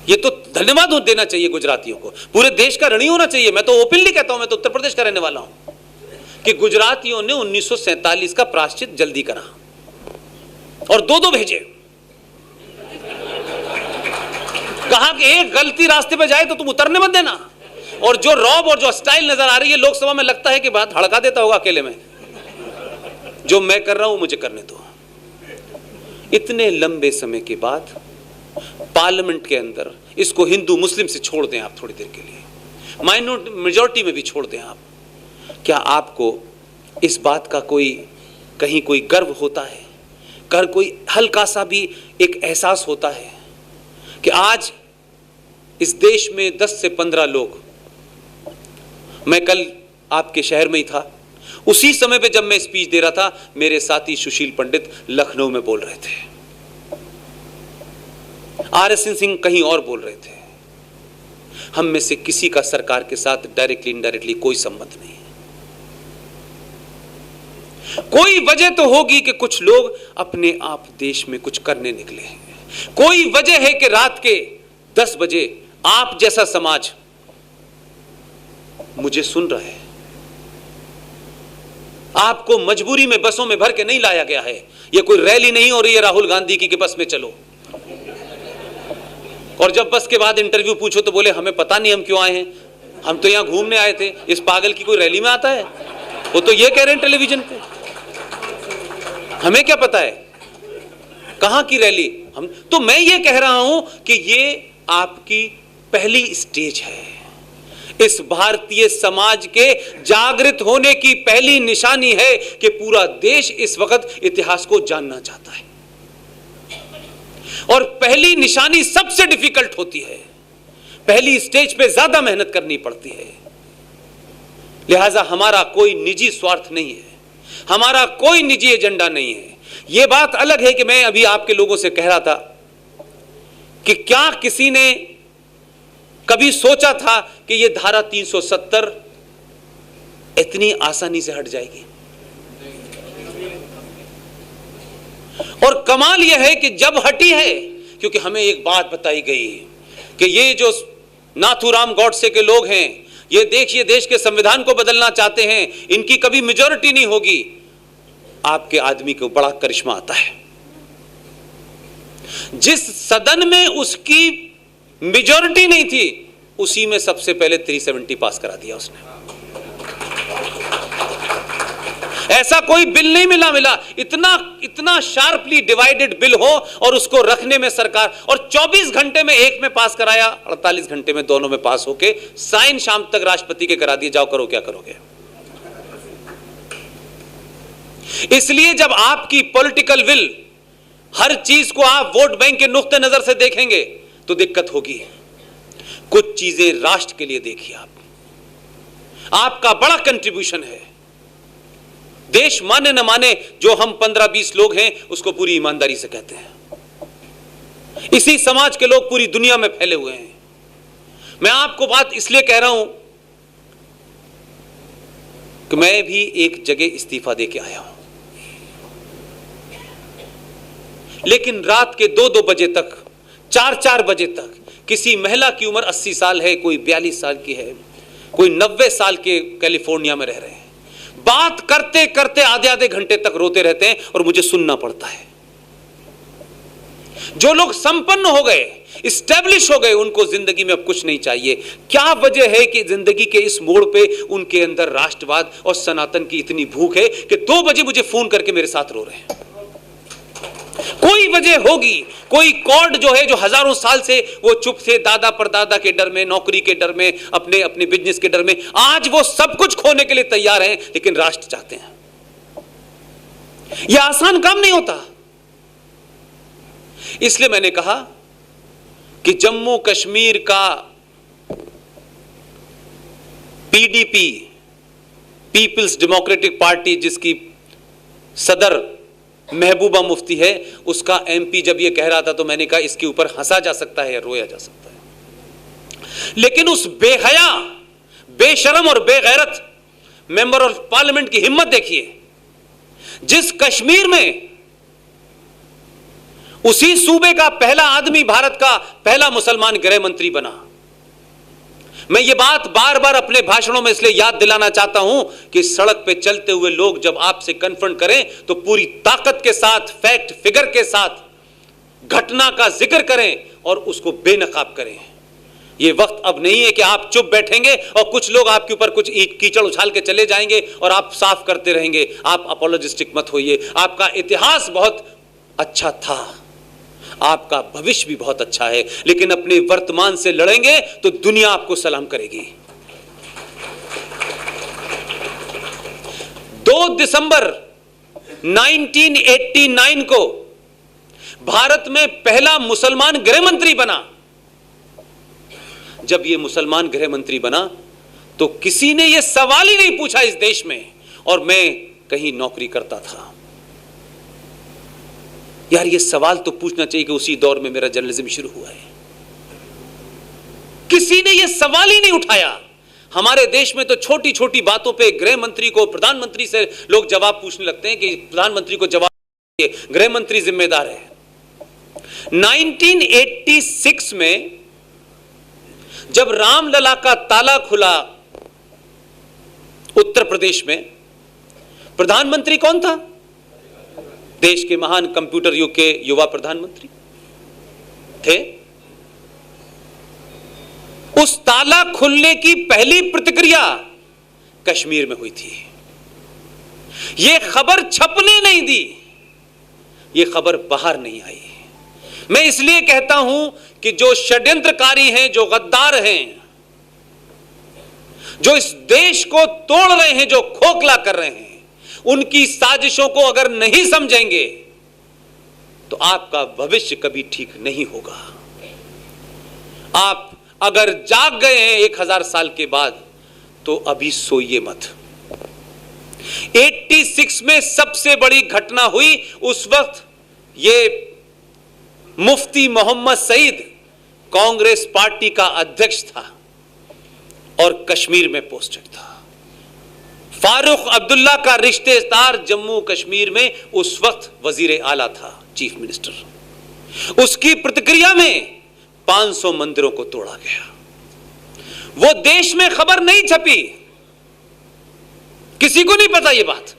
ये तो धन्यवाद देना चाहिए गुजरातियों को, पूरे देश का ऋणी होना चाहिए। मैं तो ओपनली कहता हूं, मैं तो उत्तर प्रदेश का रहने वाला हूं, कि गुजरातियों ने 1947 का प्रायश्चित जल्दी करा और दो भेजे। कहा कि एक गलती रास्ते पे जाए तो तुम उतरने मत देना। और जो रौब और जो स्टाइल नजर आ रही है लोकसभा में, लगता है कि बात हड़का देता होगा अकेले में। जो मैं कर रहा हूं मुझे करने दो। इतने लंबे समय के बाद पार्लियामेंट के अंदर इसको हिंदू मुस्लिम से छोड़ दें आप थोड़ी देर के लिए, माइनॉरिटी मेजॉरिटी में भी छोड़ दें आप। क्या आपको इस बात का कहीं कोई गर्व होता है? कोई हल्का सा भी एक एहसास होता है कि आज इस देश में 10 से 15 लोग, मैं कल आपके शहर में ही था, उसी समय पे जब मैं स्पीच दे रहा था, मेरे साथी सुशील पंडित लखनऊ में बोल रहे थे, RSN सिंह कहीं और बोल रहे थे। हम में से किसी का सरकार के साथ डायरेक्टली इनडायरेक्टली कोई संबंध नहीं है। कोई वजह तो होगी कि कुछ लोग अपने आप देश में कुछ करने निकले हैं। कोई वजह है कि रात के 10 बजे आप जैसा समाज मुझे सुन रहा है। आपको मजबूरी में बसों में भर के नहीं लाया गया है। यह कोई रैली नहीं हो रही है राहुल गांधी की कि बस में चलो, और जब बस के बाद इंटरव्यू पूछो तो बोले हमें पता नहीं हम क्यों आए हैं, हम तो यहां घूमने आए थे। इस पागल की कोई रैली में आता है? वो तो ये कह रहे हैं टेलीविजन पे, हमें क्या पता है कहां की रैली। हम तो मैं ये कह रहा हूं कि ये आपकी पहली स्टेज है। इस भारतीय समाज के जागृत होने की पहली निशानी है कि पूरा देश इस वक्त इतिहास को जानना चाहता है, और पहली निशानी सबसे डिफिकल्ट होती है। पहली स्टेज पे ज्यादा मेहनत करनी पड़ती है। लिहाजा हमारा कोई निजी स्वार्थ नहीं है, हमारा कोई निजी एजेंडा नहीं है। यह बात अलग है कि मैं अभी आपके लोगों से कह रहा था कि क्या किसी ने कभी सोचा था कि यह धारा 370 इतनी आसानी से हट जाएगी। और कमाल यह है कि जब हटी है, क्योंकि हमें एक बात बताई गई कि ये जो नाथूराम गॉडसे के लोग हैं, ये देखिए देश के संविधान को बदलना चाहते हैं, इनकी कभी मेजॉरिटी नहीं होगी। आपके आदमी को बड़ा करिश्मा आता है। जिस सदन में उसकी मेजॉरिटी नहीं थी, उसी में सबसे पहले 370 पास करा दिया उसने। ऐसा कोई बिल नहीं मिला इतना शार्पली डिवाइडेड बिल हो और उसको रखने में सरकार, और 24 घंटे में एक में पास कराया, 48 घंटे में दोनों में पास होके साइन शाम तक राष्ट्रपति के करा दिए। जाओ करो क्या करोगे। इसलिए जब आपकी पॉलिटिकल विल, हर चीज को आप वोट बैंक के नुक्ते नजर से देखेंगे तो दिक्कत होगी। कुछ चीजें राष्ट्र के लिए देखिए। आपका बड़ा कंट्रीब्यूशन है। देश माने न माने, जो हम 15-20 लोग हैं उसको पूरी ईमानदारी से कहते हैं। इसी समाज के लोग पूरी दुनिया में फैले हुए हैं। मैं आपको बात इसलिए कह रहा हूं कि मैं भी एक जगह इस्तीफा देके आया हूं, लेकिन रात के 2-2 बजे तक, 4-4 बजे तक किसी महिला की उम्र 80 साल है, कोई 42 साल की है, कोई 90 साल के कैलिफोर्निया में रह रहे हैं, बात करते करते आधे घंटे तक रोते रहते हैं और मुझे सुनना पड़ता है। जो लोग संपन्न हो गए, इस्टेब्लिश हो गए, उनको जिंदगी में अब कुछ नहीं चाहिए। क्या वजह है कि जिंदगी के इस मोड़ पे उनके अंदर राष्ट्रवाद और सनातन की इतनी भूख है कि 2 बजे मुझे फोन करके मेरे साथ रो रहे हैं। कोई वजह होगी, कोई कॉर्ड जो है, जो हजारों साल से वो चुप थे, दादा परदादा के डर में, नौकरी के डर में, अपने अपने बिजनेस के डर में, आज वो सब कुछ खोने के लिए तैयार हैं, लेकिन राष्ट्र चाहते हैं। यह आसान काम नहीं होता। इसलिए मैंने कहा कि जम्मू कश्मीर का PDP, पीपल्स डेमोक्रेटिक पार्टी, जिसकी सदर महबूबा मुफ्ती है, उसका MP जब यह कह रहा था तो मैंने कहा इसके ऊपर हंसा जा सकता है या रोया जा सकता है, लेकिन उस बेहया, बेशरम और बेगैरत मेंबर ऑफ पार्लियामेंट की हिम्मत देखिए, जिस कश्मीर में उसी सूबे का पहला आदमी भारत का पहला मुसलमान गृह मंत्री बना। मैं ये बात बार बार अपने भाषणों में इसलिए याद दिलाना चाहता हूं कि सड़क पे चलते हुए लोग जब आपसे कन्फ्रंट करें तो पूरी ताकत के साथ, फैक्ट फिगर के साथ घटना का जिक्र करें और उसको बेनकाब करें। यह वक्त अब नहीं है कि आप चुप बैठेंगे और कुछ लोग आपके ऊपर कुछ कीचड़ उछाल के चले जाएंगे और आप साफ करते रहेंगे। आप अपोलोजिस्टिक मत होइए। आपका इतिहास बहुत अच्छा था, आपका भविष्य भी बहुत अच्छा है, लेकिन अपने वर्तमान से लड़ेंगे तो दुनिया आपको सलाम करेगी। 2 दिसंबर 1989 को भारत में पहला मुसलमान गृह मंत्री बना। जब यह मुसलमान गृह मंत्री बना तो किसी ने यह सवाल ही नहीं पूछा इस देश में, और मैं कहीं नौकरी करता था। यार ये सवाल तो पूछना चाहिए कि उसी दौर में मेरा जर्नलिज्म शुरू हुआ है। किसी ने यह सवाल ही नहीं उठाया। हमारे देश में तो छोटी छोटी बातों पे गृह मंत्री को, प्रधानमंत्री से लोग जवाब पूछने लगते हैं कि प्रधानमंत्री को जवाब दीजिए, गृह मंत्री जिम्मेदार है। 1986 में जब रामलला का ताला खुला उत्तर प्रदेश में, प्रधानमंत्री कौन था? देश के महान कंप्यूटर युग के युवा प्रधानमंत्री थे। उस ताला खुलने की पहली प्रतिक्रिया कश्मीर में हुई थी। यह खबर छपने नहीं दी, यह खबर बाहर नहीं आई। मैं इसलिए कहता हूं कि जो षड्यंत्रकारी हैं, जो गद्दार हैं, जो इस देश को तोड़ रहे हैं, जो खोखला कर रहे हैं, उनकी साजिशों को अगर नहीं समझेंगे तो आपका भविष्य कभी ठीक नहीं होगा। आप अगर जाग गए हैं 1000 साल के बाद तो अभी सोइए मत। 86 में सबसे बड़ी घटना हुई। उस वक्त ये मुफ्ती मोहम्मद सईद कांग्रेस पार्टी का अध्यक्ष था और कश्मीर में पोस्टेड था। फारूक अब्दुल्ला का रिश्तेदार जम्मू कश्मीर में उस वक्त वजीर आला था, चीफ मिनिस्टर। उसकी प्रतिक्रिया में 500 मंदिरों को तोड़ा गया। वो देश में खबर नहीं छपी, किसी को नहीं पता ये बात।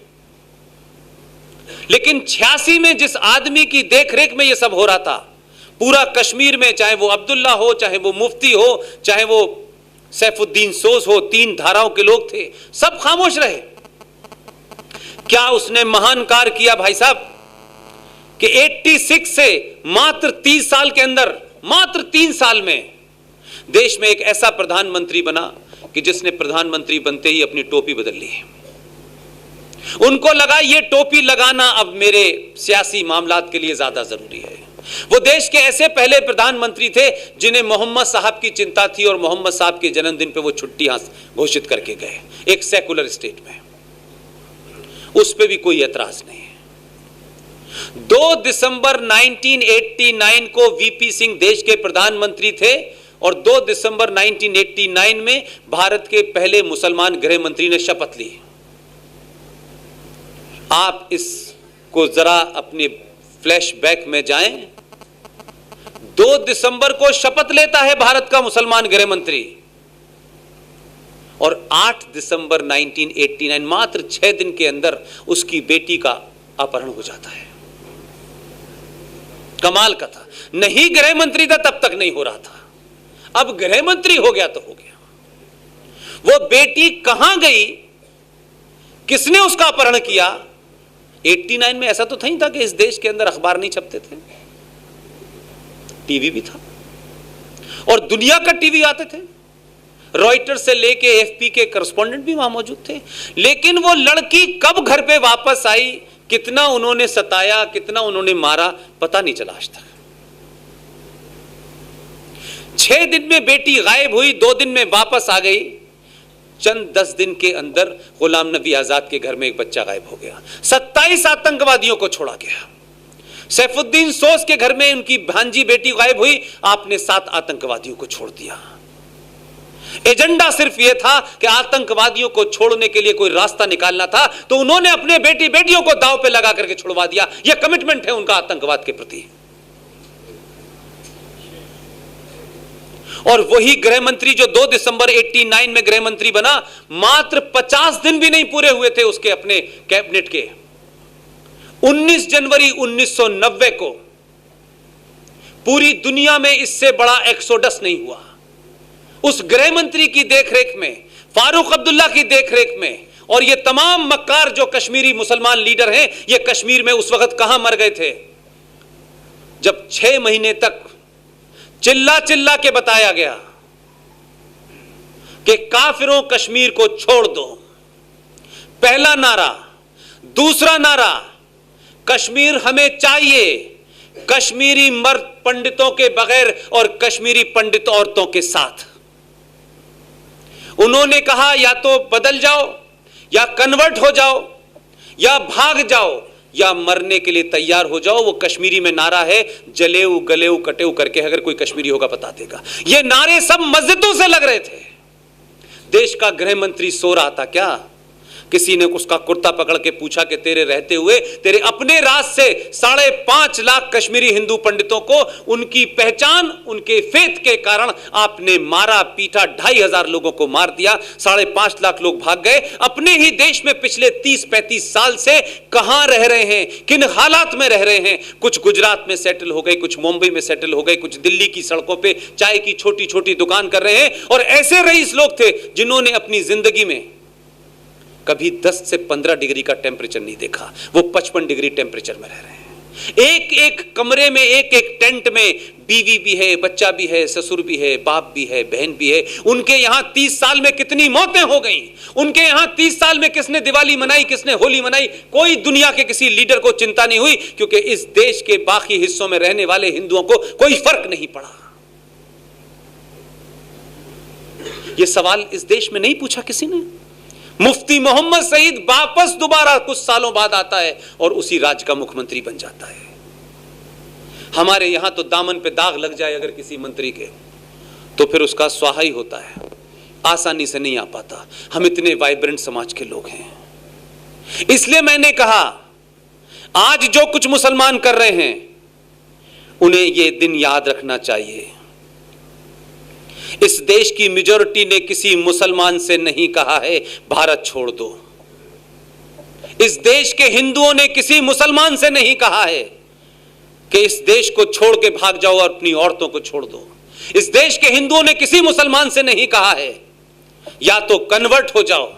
लेकिन 86 में जिस आदमी की देखरेख में यह सब हो रहा था, पूरा कश्मीर में, चाहे वो अब्दुल्ला हो, चाहे वो मुफ्ती हो, चाहे वो सैफुद्दीन सोज हो, 3 धाराओं के लोग थे, सब खामोश रहे। क्या उसने महान कार्य किया भाई साहब कि 86 से मात्र 30 साल के अंदर, मात्र 3 साल में देश में एक ऐसा प्रधानमंत्री बना कि जिसने प्रधानमंत्री बनते ही अपनी टोपी बदल ली। उनको लगा ये टोपी लगाना अब मेरे सियासी मामलात के लिए ज्यादा जरूरी है। वो देश के ऐसे पहले प्रधानमंत्री थे जिन्हें मोहम्मद साहब की चिंता थी और मोहम्मद साहब के जन्मदिन पे वो छुट्टी घोषित करके गए, एक सेकुलर स्टेट में। उस पे भी कोई एतराज नहीं है। 2 दिसंबर 1989 को वीपी सिंह देश के प्रधानमंत्री थे और 2 दिसंबर 1989 में भारत के पहले मुसलमान गृह मंत्री ने शपथ ली। आप इसको जरा अपने फ्लैशबैक में जाएं। 2 दिसंबर को शपथ लेता है भारत का मुसलमान गृह मंत्री और 8 दिसंबर 1989, मात्र 6 दिन के अंदर उसकी बेटी का अपहरण हो जाता है। कमाल का था। नहीं गृह मंत्री था तब तक नहीं हो रहा था, अब गृह मंत्री हो गया तो हो गया। वो बेटी कहां गई, किसने उसका अपहरण किया? 89 में ऐसा तो नहीं था कि इस देश के अंदर अखबार नहीं छपते थे, टीवी भी था और दुनिया का टीवी आते थे। रॉयटर्स से लेके एफपी के करस्पॉन्डेंट भी वहां मौजूद थे। लेकिन वो लड़की कब घर पे वापस आई, कितना उन्होंने सताया, कितना उन्होंने मारा, पता नहीं चला आज तक। 6 दिन में बेटी गायब हुई, 2 दिन में वापस आ गई। चंद 10 दिन के अंदर गुलाम नबी आजाद के घर में एक बच्चा गायब हो गया। 27 आतंकवादियों को छोड़ा गया। सैफुद्दीन सोज के घर में उनकी भांजी बेटी गायब हुई, आपने 7 आतंकवादियों को छोड़ दिया। एजेंडा सिर्फ यह था कि आतंकवादियों को छोड़ने के लिए कोई रास्ता निकालना था, तो उन्होंने अपने बेटी बेटियों को दांव पे लगा करके छुड़वा दिया। यह कमिटमेंट है उनका आतंकवाद के प्रति। और वही गृह मंत्री जो 2 दिसंबर 89 में गृह मंत्री बना, मात्र 50 दिन भी नहीं पूरे हुए थे उसके अपने कैबिनेट के। 19 जनवरी 1990 को पूरी दुनिया में इससे बड़ा एक्सोडस नहीं हुआ। उस गृह मंत्री की देखरेख में, फारूक अब्दुल्ला की देखरेख में, और ये तमाम मक्कार जो कश्मीरी मुसलमान लीडर हैं, ये कश्मीर में उस वक्त कहां मर गए थे जब 6 महीने तक चिल्ला चिल्ला के बताया गया कि काफिरों कश्मीर को छोड़ दो। पहला नारा। दूसरा नारा, कश्मीर हमें चाहिए, कश्मीरी मर्द पंडितों के बगैर और कश्मीरी पंडित औरतों के साथ। उन्होंने कहा या तो बदल जाओ या कन्वर्ट हो जाओ, या भाग जाओ, या मरने के लिए तैयार हो जाओ। वो कश्मीरी में नारा है, जलेऊ गलेऊ कटेऊ करके, अगर कोई कश्मीरी होगा बता देगा। ये नारे सब मस्जिदों से लग रहे थे। देश का गृह मंत्री सो रहा था क्या? किसी ने उसका कुर्ता पकड़ के पूछा कि तेरे रहते हुए तेरे अपने राज से 5.5 लाख कश्मीरी हिंदू पंडितों को उनकी पहचान, उनके फेथ के कारण आपने मारा, पीटा, 2,500 लोगों को मार दिया, 5.5 लाख लोग भाग गए। अपने ही देश में पिछले 30-35 साल से कहां रह रहे हैं, किन हालात में रह रहे हैं? कुछ गुजरात में सेटल हो गए, कुछ मुंबई में सेटल हो गए, कुछ दिल्ली की सड़कों पे चाय की छोटी छोटी दुकान कर रहे हैं। और ऐसे रईस लोग थे जिन्होंने अपनी जिंदगी में कभी 10 से 15 डिग्री का टेम्परेचर नहीं देखा, वो 55 डिग्री टेम्परेचर में रह रहे हैं। एक एक कमरे में, एक एक टेंट में बीवी भी है, बच्चा भी है, ससुर भी है, बाप भी है, बहन भी है। उनके यहां 30 साल में कितनी मौतें हो गई, उनके यहां 30 साल में किसने दिवाली मनाई, किसने होली मनाई, कोई दुनिया के किसी लीडर को चिंता नहीं हुई, क्योंकि इस देश के बाकी हिस्सों में रहने वाले हिंदुओं को कोई फर्क नहीं पड़ा। यह सवाल इस देश में नहीं पूछा किसी ने। मुफ्ती मोहम्मद सईद वापस दोबारा कुछ सालों बाद आता है और उसी राज्य का मुख्यमंत्री बन जाता है। हमारे यहां तो दामन पे दाग लग जाए अगर किसी मंत्री के, तो फिर उसका स्वाहा ही होता है, आसानी से नहीं आ पाता। हम इतने वाइब्रेंट समाज के लोग हैं। इसलिए मैंने कहा, आज जो कुछ मुसलमान कर रहे हैं उन्हें यह दिन याद रखना चाहिए। इस देश की मेजॉरिटी ने किसी मुसलमान से नहीं कहा है भारत छोड़ दो। इस देश के हिंदुओं ने किसी मुसलमान से नहीं कहा है कि इस देश को छोड़ के भाग जाओ और अपनी औरतों को छोड़ दो। इस देश के हिंदुओं ने किसी मुसलमान से नहीं कहा है या तो कन्वर्ट हो जाओ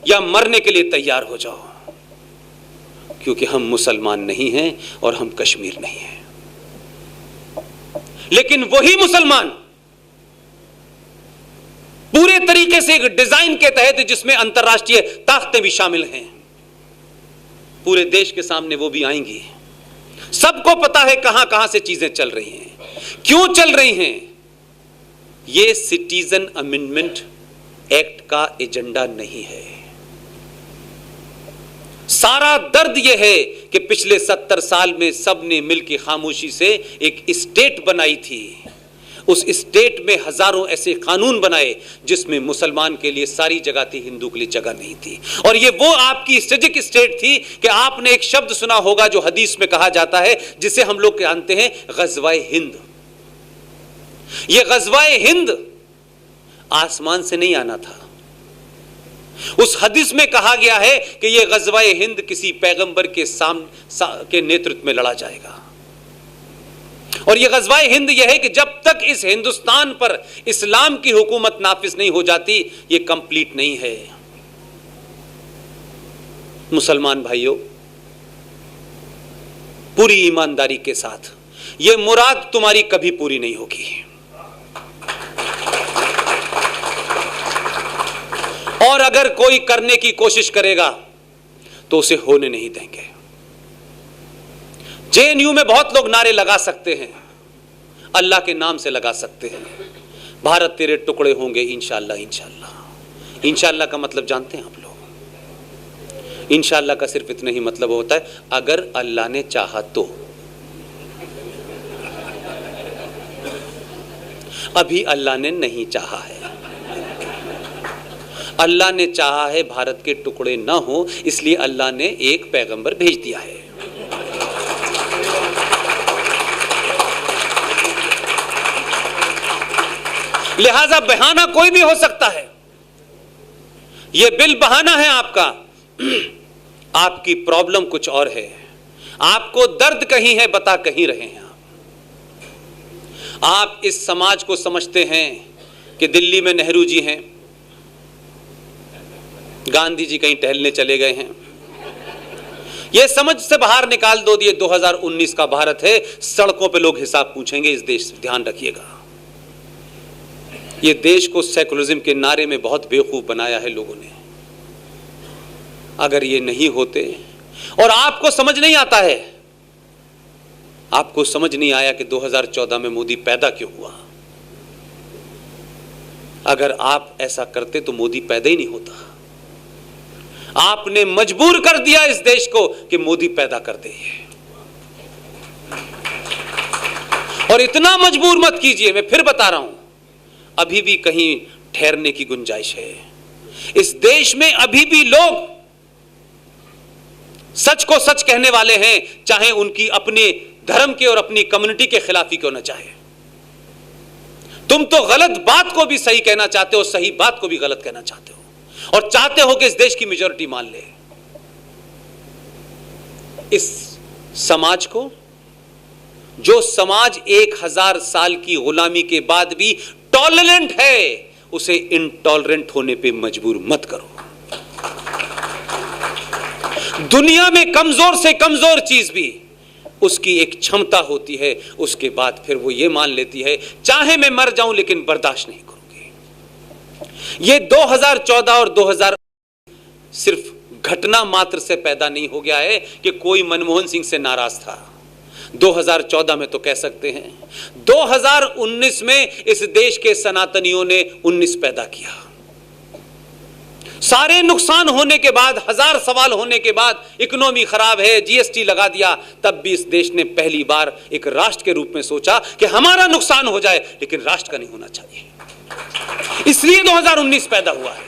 या मरने के लिए तैयार हो जाओ, क्योंकि हम मुसलमान नहीं हैं और हम कश्मीर नहीं हैं। लेकिन वही मुसलमान पूरे तरीके से एक डिजाइन के तहत, जिसमें अंतर्राष्ट्रीय ताकतें भी शामिल हैं, पूरे देश के सामने वो भी आएंगी। सबको पता है कहां कहां से चीजें चल रही हैं, क्यों चल रही हैं। ये सिटीजन अमेंडमेंट एक्ट का एजेंडा नहीं है। सारा दर्द यह है कि पिछले 70 साल में सबने मिलकर खामोशी से एक स्टेट बनाई थी। उस स्टेट में हजारों ऐसे कानून बनाए जिसमें मुसलमान के लिए सारी जगह थी, हिंदू के लिए जगह नहीं थी। और ये वो आपकी स्ट्रेटेजिक स्टेट थी कि आपने एक शब्द सुना होगा जो हदीस में कहा जाता है, जिसे हम लोग जानते हैं गज़वाए हिंद। ये गज़वाए हिंद आसमान से नहीं आना था। उस हदीस में कहा गया है कि यह गज़वाए हिंद किसी पैगंबर के नेतृत्व में लड़ा जाएगा। और यह गज़वाए हिंद यह है कि जब तक इस हिंदुस्तान पर इस्लाम की हुकूमत नाफिज नहीं हो जाती, यह कंप्लीट नहीं है। मुसलमान भाइयों, पूरी ईमानदारी के साथ, यह मुराद तुम्हारी कभी पूरी नहीं होगी। और अगर कोई करने की कोशिश करेगा तो उसे होने नहीं देंगे। जेएनयू में बहुत लोग नारे लगा सकते हैं, अल्लाह के नाम से लगा सकते हैं, भारत तेरे टुकड़े होंगे इंशाअल्लाह इंशाअल्लाह। इंशाअल्लाह का मतलब जानते हैं आप लोग? इंशाअल्लाह का सिर्फ इतना ही मतलब होता है, अगर अल्लाह ने चाहा तो। अभी अल्लाह ने नहीं चाहा है। अल्लाह ने चाहा है भारत के टुकड़े ना हो, इसलिए अल्लाह ने एक पैगंबर भेज दिया है। लिहाजा बहाना कोई भी हो सकता है। यह बिल बहाना है आपका। आपकी प्रॉब्लम कुछ और है, आपको दर्द कहीं है, बता कहीं रहे हैं आप इस समाज को समझते हैं कि दिल्ली में नेहरू जी हैं, गांधी जी कहीं टहलने चले गए हैं। यह समझ से बाहर निकाल दो। ये 2019 का भारत है, सड़कों पे लोग हिसाब पूछेंगे इस देश से, ध्यान रखिएगा। ये देश को सेकुलरिज्म के नारे में बहुत बेवकूफ बनाया है लोगों ने। अगर ये नहीं होते, और आपको समझ नहीं आता है, आपको समझ नहीं आया कि 2014 में मोदी पैदा क्यों हुआ। अगर आप ऐसा करते तो मोदी पैदा ही नहीं होता। आपने मजबूर कर दिया इस देश को कि मोदी पैदा कर दे। और इतना मजबूर मत कीजिए, मैं फिर बता रहा हूं, अभी भी कहीं ठहरने की गुंजाइश है। इस देश में अभी भी लोग सच को सच कहने वाले हैं, चाहे उनकी अपने धर्म के और अपनी कम्युनिटी के खिलाफ ही क्यों ना चाहे। तुम तो गलत बात को भी सही कहना चाहते हो, सही बात को भी गलत कहना चाहते हो, और चाहते हो कि इस देश की मेजॉरिटी मान ले। इस समाज को, जो समाज 1000 साल की गुलामी के बाद भी टॉलरेंट है, उसे इनटॉलरेंट होने पे मजबूर मत करो। दुनिया में कमजोर से कमजोर चीज भी उसकी एक क्षमता होती है, उसके बाद फिर वो ये मान लेती है चाहे मैं मर जाऊं लेकिन बर्दाश्त नहीं करूंगी। ये 2014 और 2000 सिर्फ घटना मात्र से पैदा नहीं हो गया है कि कोई मनमोहन सिंह से नाराज था। 2014 में तो कह सकते हैं, 2019 में इस देश के सनातनियों ने 19 पैदा किया। सारे नुकसान होने के बाद, 1000 सवाल होने के बाद, इकोनॉमी खराब है, जीएसटी लगा दिया, तब भी इस देश ने पहली बार एक राष्ट्र के रूप में सोचा कि हमारा नुकसान हो जाए लेकिन राष्ट्र का नहीं होना चाहिए। इसलिए 2019 पैदा हुआ है।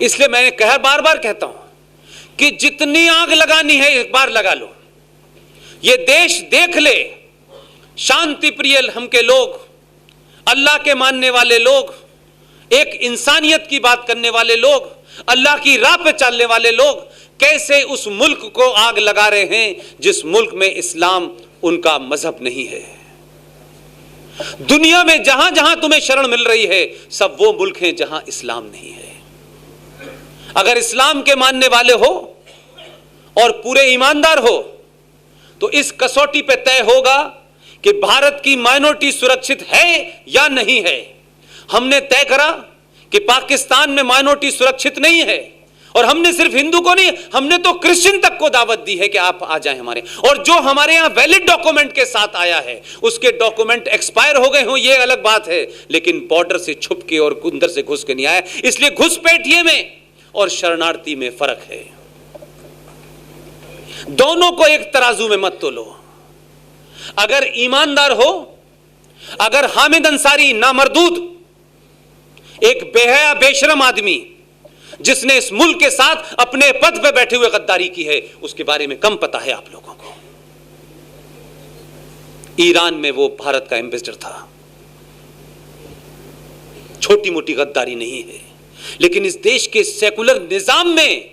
इसलिए मैं बार बार कहता हूं कि जितनी आग लगानी है एक बार लगा लो। ये देश देख ले, शांति प्रिय हम के लोग, अल्लाह के मानने वाले लोग, एक इंसानियत की बात करने वाले लोग, अल्लाह की राह पे चलने वाले लोग कैसे उस मुल्क को आग लगा रहे हैं जिस मुल्क में इस्लाम उनका मजहब नहीं है। दुनिया में जहां जहां तुम्हें शरण मिल रही है, सब वो मुल्क हैं जहां इस्लाम नहीं है। अगर इस्लाम के मानने वाले हो और पूरे ईमानदार हो तो इस कसौटी पे तय होगा कि भारत की माइनॉरिटी सुरक्षित है या नहीं है। हमने तय करा कि पाकिस्तान में माइनॉरिटी सुरक्षित नहीं है, और हमने सिर्फ हिंदू को नहीं, हमने तो क्रिश्चियन तक को दावत दी है कि आप आ जाएं हमारे। और जो हमारे यहां वैलिड डॉक्यूमेंट के साथ आया है उसके डॉक्यूमेंट एक्सपायर हो गए हो, ये अलग बात है, लेकिन बॉर्डर से छुप के और अंदर से घुस के नहीं आया। इसलिए घुसपैठिए में और शरणार्थी में फर्क है। दोनों को एक तराजू में मत तोलो। अगर ईमानदार हो, अगर हामिद अंसारी नामर्दूद, एक बेहया बेशरम आदमी जिसने इस मुल्क के साथ अपने पद पे बैठे हुए गद्दारी की है, उसके बारे में कम पता है आप लोगों को। ईरान में वो भारत का एम्बेसडर था, छोटी मोटी गद्दारी नहीं है। लेकिन इस देश के सेकुलर निजाम में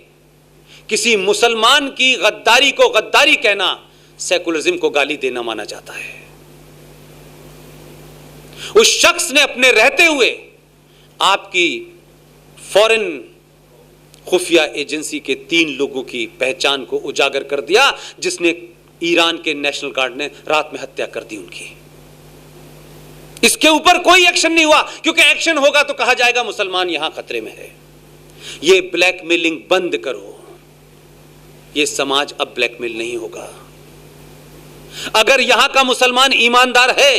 किसी मुसलमान की गद्दारी को गद्दारी कहना सेकुलरिज्म को गाली देना माना जाता है। उस शख्स ने अपने रहते हुए आपकी फॉरेन खुफिया एजेंसी के 3 लोगों की पहचान को उजागर कर दिया, जिसने ईरान के नेशनल गार्ड ने रात में हत्या कर दी उनकी। इसके ऊपर कोई एक्शन नहीं हुआ, क्योंकि एक्शन होगा तो कहा जाएगा मुसलमान यहां खतरे में है। यह ब्लैकमेलिंग बंद करो। यह समाज अब ब्लैकमेल नहीं होगा। अगर यहां का मुसलमान ईमानदार है,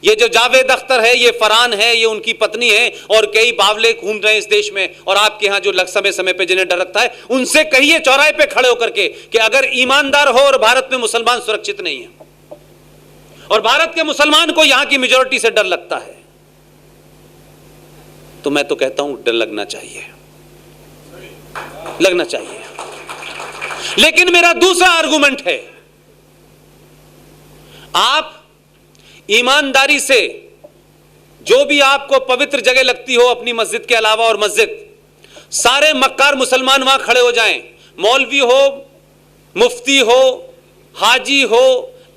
ये जो जावेद अख्तर है, ये फरहान है, ये उनकी पत्नी है, और कई बावले घूम रहे हैं इस देश में, और आपके यहां जो समय समय पे जिन्हें डर रखता है, उनसे कहिए चौराहे पे खड़े होकर के कि अगर ईमानदार हो और भारत में मुसलमान सुरक्षित नहीं है, और भारत के मुसलमान को यहां की मेजॉरिटी से डर लगता है, तो मैं तो कहता हूं डर लगना चाहिए, लगना चाहिए। लेकिन मेरा दूसरा आर्गुमेंट है, आप ईमानदारी से जो भी आपको पवित्र जगह लगती हो अपनी मस्जिद के अलावा, और मस्जिद, सारे मक्कार मुसलमान वहां खड़े हो जाएं, मौलवी हो, मुफ्ती हो, हाजी हो,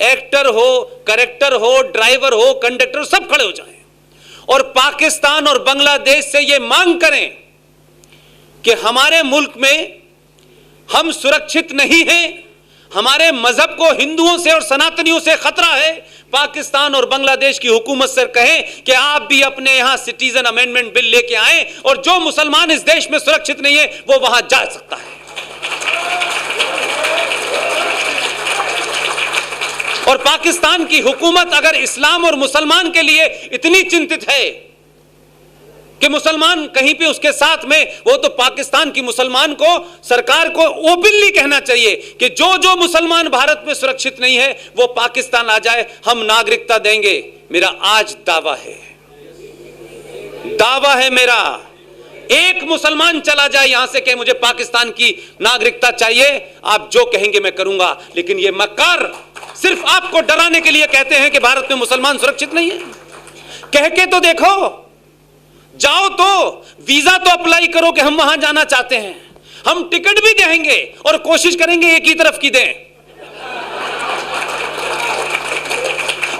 एक्टर हो, करेक्टर हो, ड्राइवर हो, कंडक्टर, सब खड़े हो जाएं, और पाकिस्तान और बांग्लादेश से यह मांग करें कि हमारे मुल्क में हम सुरक्षित नहीं हैं, हमारे मजहब को हिंदुओं से और सनातनियों से खतरा है। पाकिस्तान और बांग्लादेश की हुकूमत से कहें कि आप भी अपने यहां सिटीजन अमेंडमेंट बिल लेके आए, और जो मुसलमान इस देश में सुरक्षित नहीं है वो वहां जा सकता है। और पाकिस्तान की हुकूमत अगर इस्लाम और मुसलमान के लिए इतनी चिंतित है कि मुसलमान कहीं पे उसके साथ में, वो तो पाकिस्तान की मुसलमान को, सरकार को ओपनली कहना चाहिए कि जो जो मुसलमान भारत में सुरक्षित नहीं है वो पाकिस्तान आ जाए, हम नागरिकता देंगे। मेरा आज दावा है मेरा, एक मुसलमान चला जाए यहां से कि मुझे पाकिस्तान की नागरिकता चाहिए, आप जो कहेंगे मैं करूंगा। लेकिन ये मक्कार सिर्फ आपको डराने के लिए कहते हैं कि भारत में मुसलमान सुरक्षित नहीं है। कह के तो देखो, जाओ तो वीजा तो अप्लाई करो कि हम वहां जाना चाहते हैं, हम टिकट भी देंगे और कोशिश करेंगे एक ही तरफ की दें।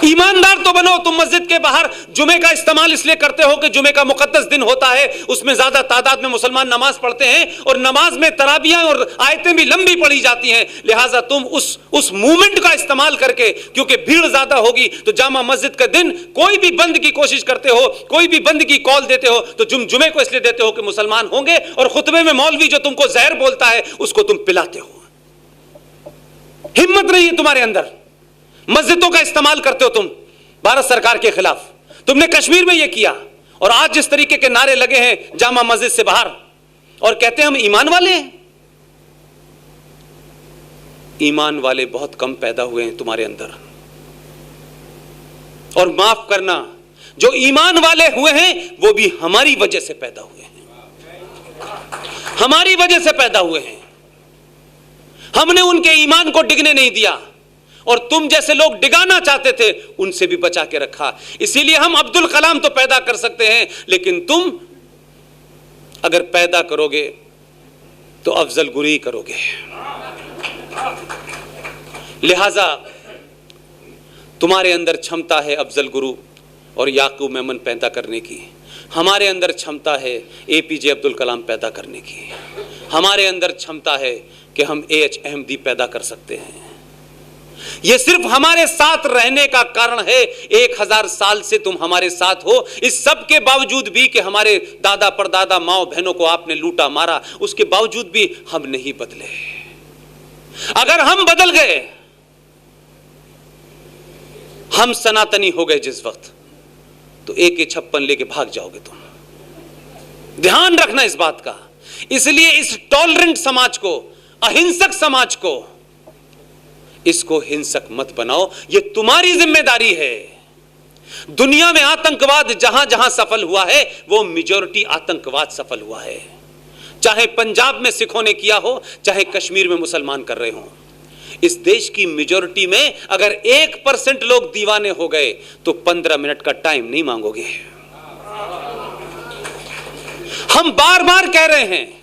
ईमानदार तो बनो। तुम मस्जिद के बाहर जुमे का इस्तेमाल इसलिए करते हो कि जुमे का मुकद्दस दिन होता है, उसमें ज्यादा तादाद में मुसलमान नमाज पढ़ते हैं और नमाज में तराबियां और आयतें भी लंबी पढ़ी जाती हैं। लिहाजा तुम उस मूवमेंट का इस्तेमाल करके, क्योंकि भीड़ ज्यादा होगी तो जामा मस्जिद का दिन कोई भी बंद की कोशिश करते हो, कोई भी बंद की कॉल देते हो तो जुमे को इसलिए देते हो कि मुसलमान होंगे, और खुतबे में मौलवी जो तुमको जहर बोलता है उसको तुम पिलाते हो। हिम्मत नहीं है तुम्हारे अंदर, मस्जिदों का इस्तेमाल करते हो तुम भारत सरकार के खिलाफ। तुमने कश्मीर में यह किया, और आज जिस तरीके के नारे लगे हैं जामा मस्जिद से बाहर, और कहते हैं हम ईमान वाले हैं। ईमान वाले बहुत कम पैदा हुए हैं तुम्हारे अंदर, और माफ करना, जो ईमान वाले हुए हैं वो भी हमारी वजह से पैदा हुए हैं, हमारी वजह से पैदा हुए हैं। हमने उनके ईमान को डिगने नहीं दिया, और तुम जैसे लोग डिगाना चाहते थे उनसे भी बचा के रखा। इसीलिए हम अब्दुल कलाम तो पैदा कर सकते हैं, लेकिन तुम अगर पैदा करोगे तो अफजल गुरी करोगे। लिहाजा तुम्हारे अंदर क्षमता है अफजल गुरु और याकूब मेमन पैदा करने की, हमारे अंदर क्षमता है एपीजे अब्दुल कलाम पैदा करने की, हमारे अंदर क्षमता है कि हम एएच अहमदी पैदा कर सकते हैं। यह सिर्फ हमारे साथ रहने का कारण है। 1000 साल से तुम हमारे साथ हो, इस सब के बावजूद भी कि हमारे दादा परदादा माओ बहनों को आपने लूटा मारा, उसके बावजूद भी हम नहीं बदले। अगर हम बदल गए, हम सनातनी हो गए जिस वक्त, तो AK-56 लेके भाग जाओगे तुम। ध्यान रखना इस बात का। इसलिए इस टॉलरेंट समाज को, अहिंसक समाज को, इसको हिंसक मत बनाओ, यह तुम्हारी जिम्मेदारी है। दुनिया में आतंकवाद जहां जहां सफल हुआ है वो मेजॉरिटी आतंकवाद सफल हुआ है। चाहे पंजाब में सिखों ने किया हो, चाहे कश्मीर में मुसलमान कर रहे हो। इस देश की मेजॉरिटी में अगर 1% लोग दीवाने हो गए तो 15 मिनट का टाइम नहीं मांगोगे। हम बार बार कह रहे हैं,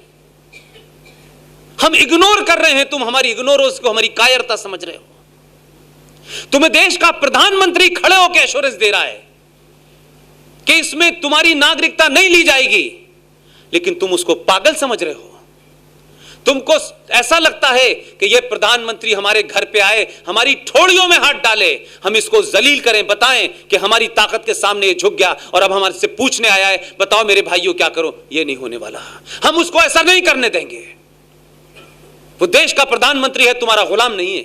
हम इग्नोर कर रहे हैं, तुम हमारी इग्नोरेंस को हमारी कायरता समझ रहे हो। तुम्हें देश का प्रधानमंत्री खड़े होकर एश्योरेंस दे रहा है कि इसमें तुम्हारी नागरिकता नहीं ली जाएगी, लेकिन तुम उसको पागल समझ रहे हो। तुमको ऐसा लगता है कि यह प्रधानमंत्री हमारे घर पे आए, हमारी ठोड़ियों में हाथ डाले, हम इसको जलील करें, बताएं कि हमारी ताकत के सामने ये झुक गया और अब हमारे से पूछने आया है, बताओ मेरे भाइयों क्या करो। यह नहीं होने वाला, हम उसको ऐसा नहीं करने देंगे। वो देश का प्रधानमंत्री है, तुम्हारा गुलाम नहीं है।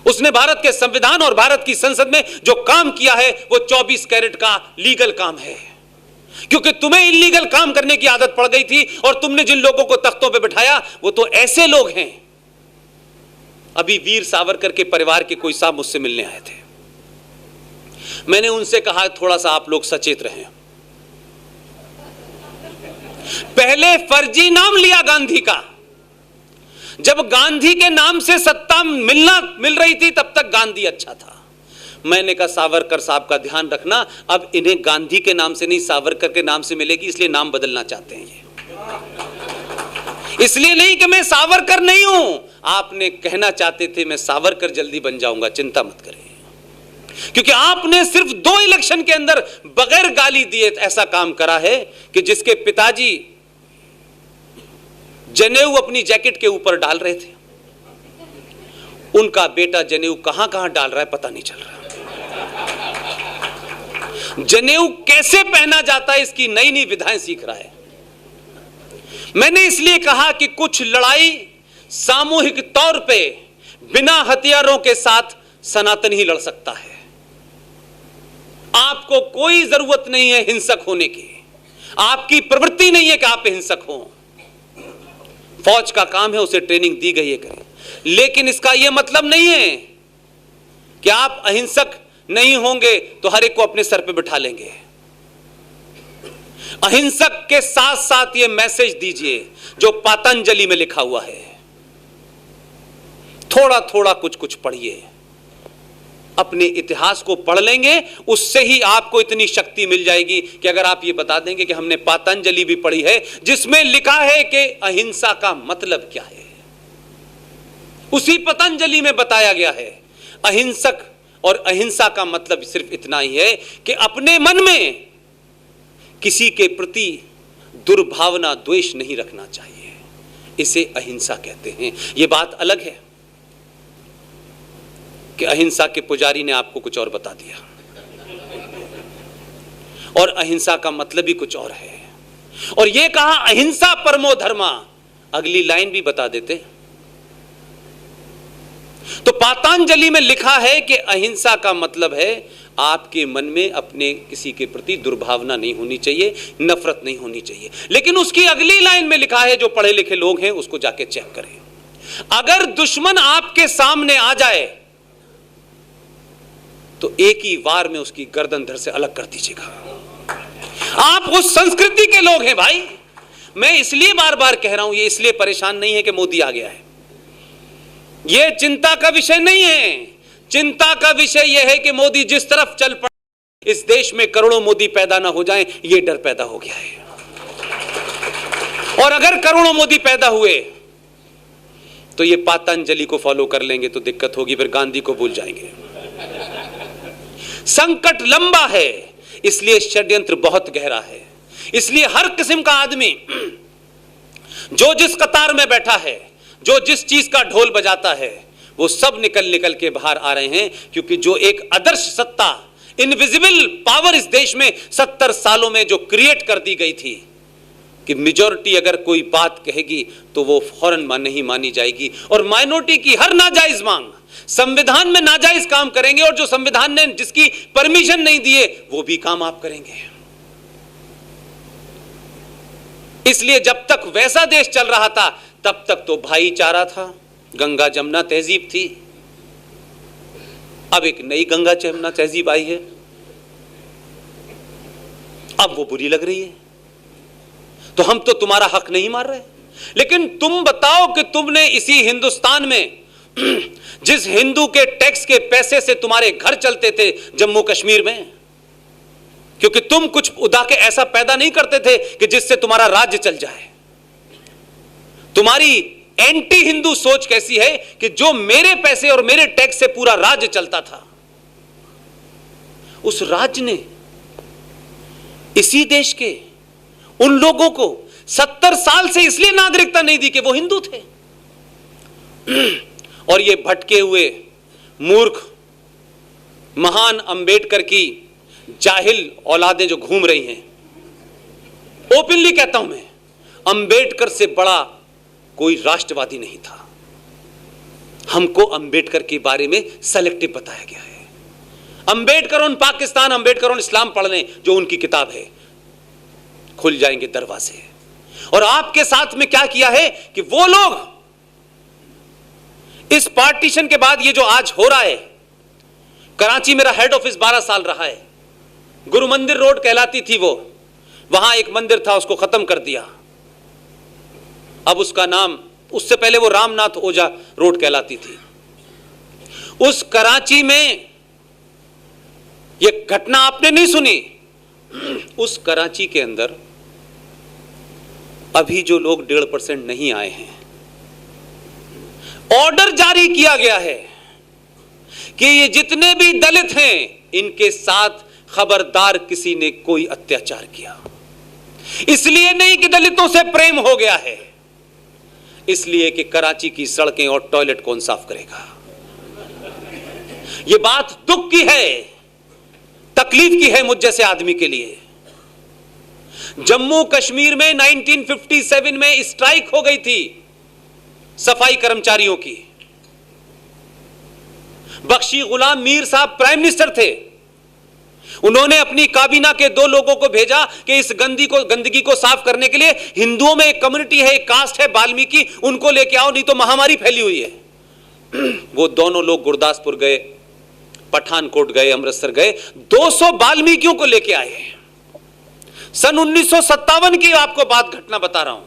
उसने भारत के संविधान और भारत की संसद में जो काम किया है वो 24 कैरेट का लीगल काम है, क्योंकि तुम्हें इलीगल काम करने की आदत पड़ गई थी और तुमने जिन लोगों को तख्तों पे बिठाया वो तो ऐसे लोग हैं। अभी वीर सावरकर के परिवार के कोई साहब मुझसे मिलने आए थे, मैंने उनसे कहा थोड़ा सा आप लोग सचेत रहें। पहले फर्जी नाम लिया गांधी का, जब गांधी के नाम से सत्ता मिल रही थी तब तक गांधी अच्छा था। मैंने कहा सावरकर साहब का ध्यान रखना, अब इन्हें गांधी के नाम से नहीं सावरकर के नाम से मिलेगी, इसलिए नाम बदलना चाहते हैं ये। इसलिए नहीं कि मैं सावरकर नहीं हूं, आपने कहना चाहते थे मैं सावरकर जल्दी बन जाऊंगा, चिंता मत करें। क्योंकि आपने सिर्फ 2 इलेक्शन के अंदर बगैर गाली दिए ऐसा काम करा है कि जिसके पिताजी जनेऊ अपनी जैकेट के ऊपर डाल रहे थे, उनका बेटा जनेऊ कहां कहां डाल रहा है पता नहीं चल रहा। जनेऊ कैसे पहना जाता है इसकी नई नई विधाएं सीख रहा है। मैंने इसलिए कहा कि कुछ लड़ाई सामूहिक तौर पे बिना हथियारों के साथ सनातन ही लड़ सकता है। आपको कोई जरूरत नहीं है हिंसक होने की। आपकी प्रवृत्ति नहीं है कि आप हिंसक हो। फौज का काम है, उसे ट्रेनिंग दी गई है करे, लेकिन इसका यह मतलब नहीं है कि आप अहिंसक नहीं होंगे तो हर एक को अपने सर पे बिठा लेंगे। अहिंसक के साथ साथ यह मैसेज दीजिए जो पतंजलि में लिखा हुआ है। थोड़ा थोड़ा कुछ कुछ पढ़िए, अपने इतिहास को पढ़ लेंगे, उससे ही आपको इतनी शक्ति मिल जाएगी कि अगर आप ये बता देंगे कि हमने पतंजलि भी पढ़ी है जिसमें लिखा है कि अहिंसा का मतलब क्या है। उसी पतंजलि में बताया गया है अहिंसक और अहिंसा का मतलब सिर्फ इतना ही है कि अपने मन में किसी के प्रति दुर्भावना, द्वेष नहीं रखना चाहिए। इसे अहिंसा कहते हैं। यह बात अलग है कि अहिंसा के पुजारी ने आपको कुछ और बता दिया और अहिंसा का मतलब ही कुछ और है, और यह कहा अहिंसा परमो धर्मा, अगली लाइन भी बता देते। तो पतंजलि में लिखा है कि अहिंसा का मतलब है आपके मन में अपने किसी के प्रति दुर्भावना नहीं होनी चाहिए, नफरत नहीं होनी चाहिए। लेकिन उसकी अगली लाइन में लिखा है, जो पढ़े लिखे लोग हैं उसको जाके चेक करें, अगर दुश्मन आपके सामने आ जाए तो एक ही वार में उसकी गर्दन धड़ से अलग कर दीजिएगा। आप उस संस्कृति के लोग हैं भाई। मैं इसलिए बार बार कह रहा हूं, ये इसलिए परेशान नहीं है कि मोदी आ गया है, यह चिंता का विषय नहीं है। चिंता का विषय यह है कि मोदी जिस तरफ चल पड़े इस देश में करोड़ों मोदी पैदा ना हो जाएं, यह डर पैदा हो गया है। और अगर करोड़ों मोदी पैदा हुए तो ये पतंजलि को फॉलो कर लेंगे तो दिक्कत होगी, फिर गांधी को भूल जाएंगे। संकट लंबा है, इसलिए षड्यंत्र बहुत गहरा है। इसलिए हर किस्म का आदमी जो जिस कतार में बैठा है, जो जिस चीज का ढोल बजाता है, वो सब निकल निकल के बाहर आ रहे हैं, क्योंकि जो एक आदर्श सत्ता, इनविजिबल पावर इस देश में 70 सालों में जो क्रिएट कर दी गई थी कि मेजॉरिटी अगर कोई बात कहेगी तो वो फौरन नहीं मानी जाएगी, और माइनॉरिटी की हर नाजायज मांग संविधान में नाजायज काम करेंगे, और जो संविधान ने जिसकी परमिशन नहीं दिए वो भी काम आप करेंगे। इसलिए जब तक वैसा देश चल रहा था तब तक तो भाईचारा था, गंगा जमुना तहजीब थी। अब एक नई गंगा जमुना तहजीब आई है, अब वो बुरी लग रही है। तो हम तो तुम्हारा हक नहीं मार रहे, लेकिन तुम बताओ कि तुमने इसी हिंदुस्तान में जिस हिंदू के टैक्स के पैसे से तुम्हारे घर चलते थे जम्मू कश्मीर में, क्योंकि तुम कुछ उदा के ऐसा पैदा नहीं करते थे कि जिससे तुम्हारा राज्य चल जाए। तुम्हारी एंटी हिंदू सोच कैसी है कि जो मेरे पैसे और मेरे टैक्स से पूरा राज्य चलता था, उस राज्य ने इसी देश के उन लोगों को 70 साल से इसलिए नागरिकता नहीं दी कि वो हिंदू थे। और ये भटके हुए मूर्ख महान अंबेडकर की जाहिल औलादें जो घूम रही हैं, ओपनली कहता हूं मैं, अंबेडकर से बड़ा कोई राष्ट्रवादी नहीं था। हमको अंबेडकर के बारे में सेलेक्टिव बताया गया है। अंबेडकर ऑन पाकिस्तान, अंबेडकर ऑन इस्लाम पढ़ लें, जो उनकी किताब है, खुल जाएंगे दरवाजे। और आपके साथ में क्या किया है कि वो लोग इस पार्टीशन के बाद ये जो आज हो रहा है, कराची मेरा हेड ऑफिस 12 साल रहा है, गुरु मंदिर रोड कहलाती थी वो, वहां एक मंदिर था उसको खत्म कर दिया, अब उसका नाम, उससे पहले वो रामनाथ ओझा रोड कहलाती थी। उस कराची में ये घटना आपने नहीं सुनी, उस कराची के अंदर अभी जो लोग 1.5% नहीं आए हैं, ऑर्डर जारी किया गया है कि ये जितने भी दलित हैं इनके साथ खबरदार किसी ने कोई अत्याचार किया। इसलिए नहीं कि दलितों से प्रेम हो गया है, इसलिए कि कराची की सड़कें और टॉयलेट कौन साफ करेगा। यह बात दुख की है, तकलीफ की है मुझ जैसे आदमी के लिए। जम्मू कश्मीर में 1957 में स्ट्राइक हो गई थी सफाई कर्मचारियों की। बख्शी गुलाम मीर साहब प्राइम मिनिस्टर थे, उन्होंने अपनी काबीना के 2 लोगों को भेजा कि इस गंदगी को साफ करने के लिए हिंदुओं में एक कम्युनिटी है, एक कास्ट है वाल्मीकि, उनको लेके आओ, नहीं तो महामारी फैली हुई है। वो दोनों लोग गुरदासपुर गए, पठानकोट गए, अमृतसर गए, 200 वाल्मीकियों को लेके आए। सन 1957 की आपको घटना बता रहा हूं।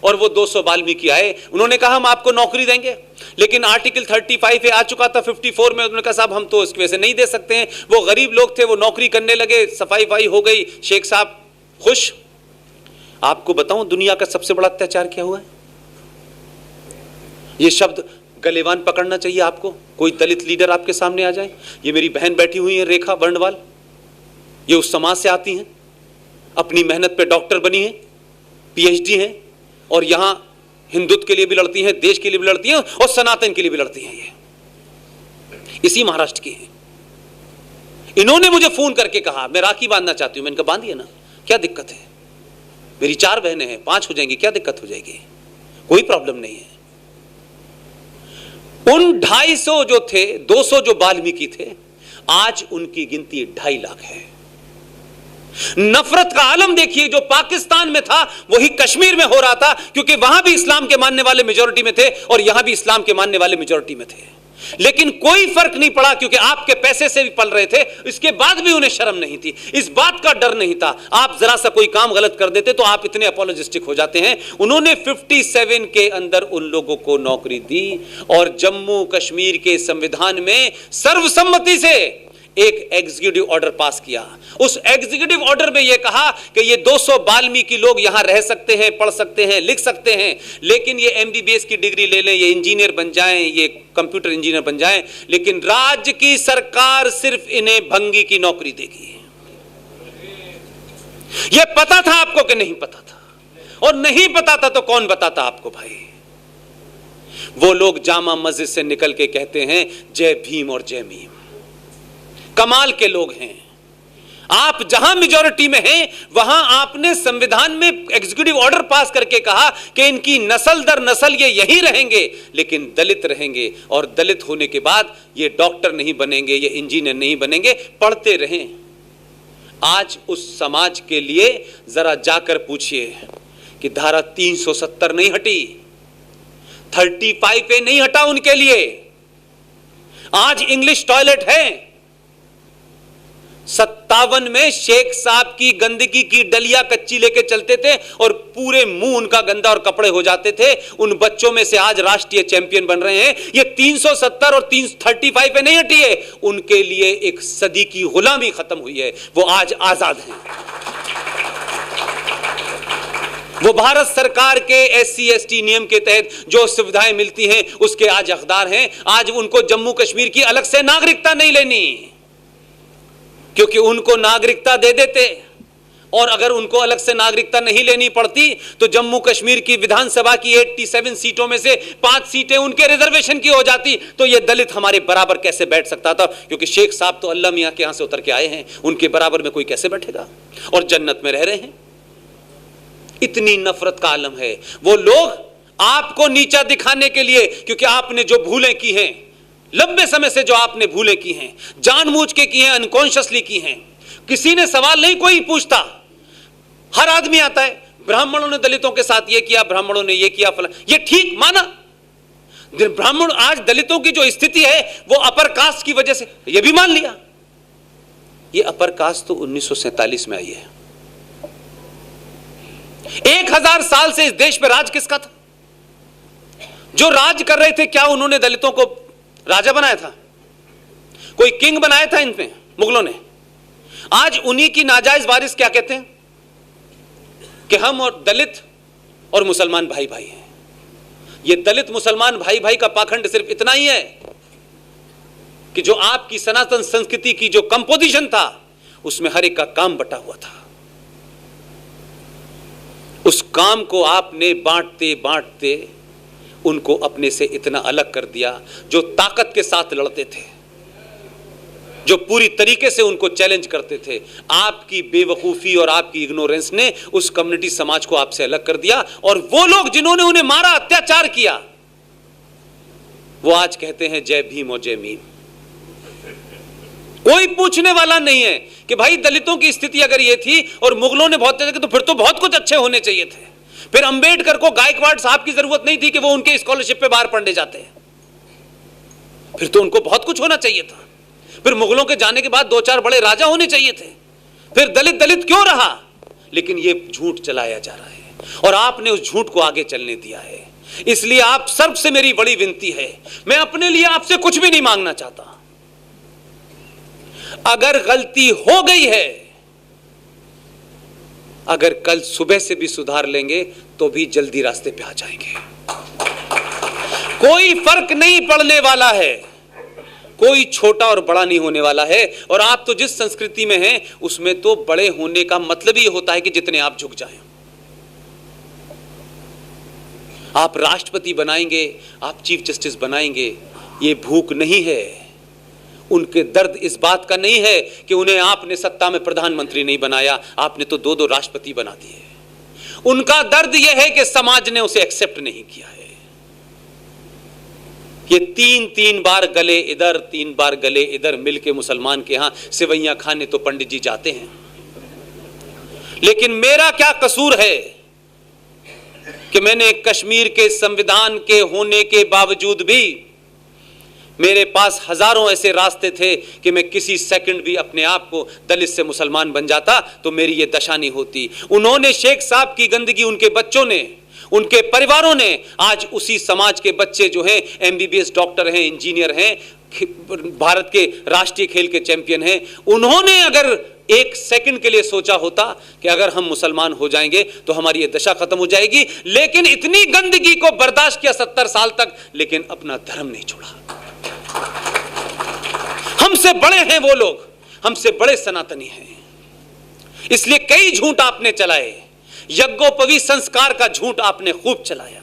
और वो 200 वाल्मीकि आए, उन्होंने कहा हम आपको नौकरी देंगे, लेकिन आर्टिकल 35 आ चुका था 54 में। उन्होंने कहा साहब हम तो इसकी वजह से नहीं दे सकते हैं। वो गरीब लोग थे, वो नौकरी करने लगे, सफाई हो गई, शेख साहब खुश। आपको बताऊं दुनिया का सबसे बड़ा अत्याचार क्या हुआ है? ये शब्द गलेवान पकड़ना चाहिए आपको। कोई दलित लीडर आपके सामने आ जाए, ये मेरी बहन बैठी हुई है रेखा वर्णवाल, ये उस समाज से आती हैं, अपनी मेहनत पे डॉक्टर बनी है, पीएचडी है, और यहां हिंदुत्व के लिए भी लड़ती हैं, देश के लिए भी लड़ती हैं, और सनातन के लिए भी लड़ती हैं। ये इसी महाराष्ट्र की हैं। इन्होंने मुझे फोन करके कहा मैं राखी बांधना चाहती हूं। मैंने कहा बांधिए ना, क्या दिक्कत है? मेरी 4 बहनें हैं, 5 हो जाएंगी, क्या दिक्कत हो जाएगी? कोई प्रॉब्लम नहीं है। उन 250 जो थे, 200 जो वाल्मीकि थे, आज उनकी गिनती 2.5 लाख है। नफरत का आलम देखिए, जो पाकिस्तान में था वही कश्मीर में हो रहा था, क्योंकि वहां भी इस्लाम के मानने वाले मेजॉरिटी में थे और यहां भी इस्लाम के मानने वाले मेजॉरिटी में थे। लेकिन कोई फर्क नहीं पड़ा, क्योंकि आपके पैसे से भी पल रहे थे, इसके बाद भी उन्हें शर्म नहीं थी, इस बात का डर नहीं था। आप जरा सा कोई काम गलत कर देते तो आप इतने अपोलोजिस्टिक हो जाते हैं। उन्होंने 57 के अंदर उन लोगों को नौकरी दी, और जम्मू कश्मीर के संविधान में सर्वसम्मति से एक एग्जीक्यूटिव ऑर्डर पास किया। उस एग्जीक्यूटिव ऑर्डर में यह कहा कि ये 200 वाल्मीकि लोग यहां रह सकते हैं, पढ़ सकते हैं, लिख सकते हैं, लेकिन ये एमबीबीएस की डिग्री ले लें, ये इंजीनियर बन जाएं, ये कंप्यूटर इंजीनियर बन जाएं, लेकिन राज्य की सरकार सिर्फ इन्हें भंगी की नौकरी देगी। ये पता था आपको कि नहीं पता था? और नहीं पता था तो कौन बताता आपको भाई? वो लोग जामा मस्जिद से निकल के कहते हैं जय भीम और जय मीम। कमाल के लोग हैं। आप जहां मेजॉरिटी में हैं, वहां आपने संविधान में एग्जीक्यूटिव ऑर्डर पास करके कहा कि इनकी नस्ल दर नस्ल ये यही रहेंगे, लेकिन दलित रहेंगे, और दलित होने के बाद ये डॉक्टर नहीं बनेंगे, ये इंजीनियर नहीं बनेंगे, पढ़ते रहें। आज उस समाज के लिए जरा जाकर पूछिए कि धारा 370 नहीं हटी, 35A नहीं हटा उनके लिए। आज इंग्लिश टॉयलेट है। 57 में शेख साहब की गंदगी की डलिया कच्ची लेके चलते थे और पूरे मुंह उनका गंदा और कपड़े हो जाते थे। उन बच्चों में से आज राष्ट्रीय चैंपियन बन रहे हैं। ये 370 और 35 पे नहीं हटी है, उनके लिए एक सदी की गुलामी खत्म हुई है। वो आज आजाद हैं। वो भारत सरकार के SC ST नियम के तहत जो सुविधाएं मिलती हैं उसके आज हकदार हैं। आज उनको जम्मू कश्मीर की अलग से नागरिकता नहीं लेनी, क्योंकि उनको नागरिकता दे देते, और अगर उनको अलग से नागरिकता नहीं लेनी पड़ती तो जम्मू कश्मीर की विधानसभा की 87 सीटों में से 5 सीटें उनके रिजर्वेशन की हो जाती, तो ये दलित हमारे बराबर कैसे बैठ सकता था? क्योंकि शेख साहब तो अल्लाह मियां के यहां से उतर के आए हैं, उनके बराबर में कोई कैसे बैठेगा? और जन्नत में रह रहे हैं। इतनी नफरत का आलम है। वो लोग आपको नीचा दिखाने के लिए, क्योंकि आपने जो भूलें की हैं, लंबे समय से जो आपने भूलें की हैं, जानबूझ के की हैं, अनकॉन्शियसली की हैं, किसी ने सवाल नहीं कोई पूछता। हर आदमी आता है, ब्राह्मणों ने दलितों के साथ ये किया, ब्राह्मणों ने ये किया, फला, ये ठीक माना। ब्राह्मण आज दलितों की जो स्थिति है वो अपर कास्ट की वजह से, ये भी मान लिया। ये अपर कास्ट तो 1947 में आई है। 1000 साल से इस देश पे राज किसका था? जो राज कर रहे थे, क्या उन्होंने दलितों को राजा बनाया था? कोई किंग बनाया था इनमें मुगलों ने? आज उन्हीं की नाजायज वारिस क्या कहते हैं कि हम और दलित और मुसलमान भाई भाई हैं। ये दलित मुसलमान भाई भाई का पाखंड सिर्फ इतना ही है कि जो आपकी सनातन संस्कृति की जो कंपोजिशन था उसमें हर एक का काम बटा हुआ था। उस काम को आपने बांटते बांटते उनको अपने से इतना अलग कर दिया। जो ताकत के साथ लड़ते थे, जो पूरी तरीके से उनको चैलेंज करते थे, आपकी बेवकूफी और आपकी इग्नोरेंस ने उस कम्युनिटी समाज को आपसे अलग कर दिया। और वो लोग जिन्होंने उन्हें मारा, अत्याचार किया, वो आज कहते हैं जय भीम और जय मीम। कोई पूछने वाला नहीं है कि भाई दलितों की स्थिति अगर ये थी और मुगलों ने बहुत तो फिर तो बहुत कुछ अच्छे होने चाहिए थे। फिर अंबेडकर को गायकवाड़ साहब की जरूरत नहीं थी कि वो उनके स्कॉलरशिप पे बाहर पढ़ने जाते हैं, फिर तो उनको बहुत कुछ होना चाहिए था। फिर मुगलों के जाने के बाद 2-4 बड़े राजा होने चाहिए थे। फिर दलित दलित क्यों रहा? लेकिन ये झूठ चलाया जा रहा है और आपने उस झूठ को आगे चलने दिया है। इसलिए आप सबसे मेरी बड़ी विनती है, मैं अपने लिए आपसे कुछ भी नहीं मांगना चाहता। अगर गलती हो गई है, अगर कल सुबह से भी सुधार लेंगे तो भी जल्दी रास्ते पे आ जाएंगे। कोई फर्क नहीं पड़ने वाला है, कोई छोटा और बड़ा नहीं होने वाला है। और आप तो जिस संस्कृति में हैं उसमें तो बड़े होने का मतलब ही होता है कि जितने आप झुक जाएं। आप राष्ट्रपति बनाएंगे, आप चीफ जस्टिस बनाएंगे, ये भूख नहीं है। उनके दर्द इस बात का नहीं है कि उन्हें आपने सत्ता में प्रधानमंत्री नहीं बनाया, आपने तो 2-2 राष्ट्रपति बना दिए। उनका दर्द यह है कि समाज ने उसे एक्सेप्ट नहीं किया है। ये 3-3 बार गले इधर 3 बार गले इधर मिलके मुसलमान के यहां सेवैयां खाने तो पंडित जी जाते हैं। लेकिन मेरा क्या कसूर है कि मैंने कश्मीर के संविधान के होने के बावजूद भी मेरे पास हजारों ऐसे रास्ते थे कि मैं किसी सेकंड भी अपने आप को दलित से मुसलमान बन जाता तो मेरी ये दशा नहीं होती। उन्होंने शेख साहब की गंदगी, उनके बच्चों ने, उनके परिवारों ने, आज उसी समाज के बच्चे जो हैं एमबीबीएस डॉक्टर हैं, इंजीनियर हैं, भारत के राष्ट्रीय खेल के चैंपियन हैं। उन्होंने अगर एक सेकंड के लिए सोचा होता कि अगर हम मुसलमान हो जाएंगे तो हमारी ये दशा खत्म हो जाएगी, लेकिन इतनी गंदगी को बर्दाश्त किया 70 साल तक, लेकिन अपना धर्म नहीं छोड़ा। हमसे बड़े हैं वो लोग, हमसे बड़े सनातनी हैं। इसलिए कई झूठ आपने चलाए। यज्ञोपवीत संस्कार का झूठ आपने खूब चलाया।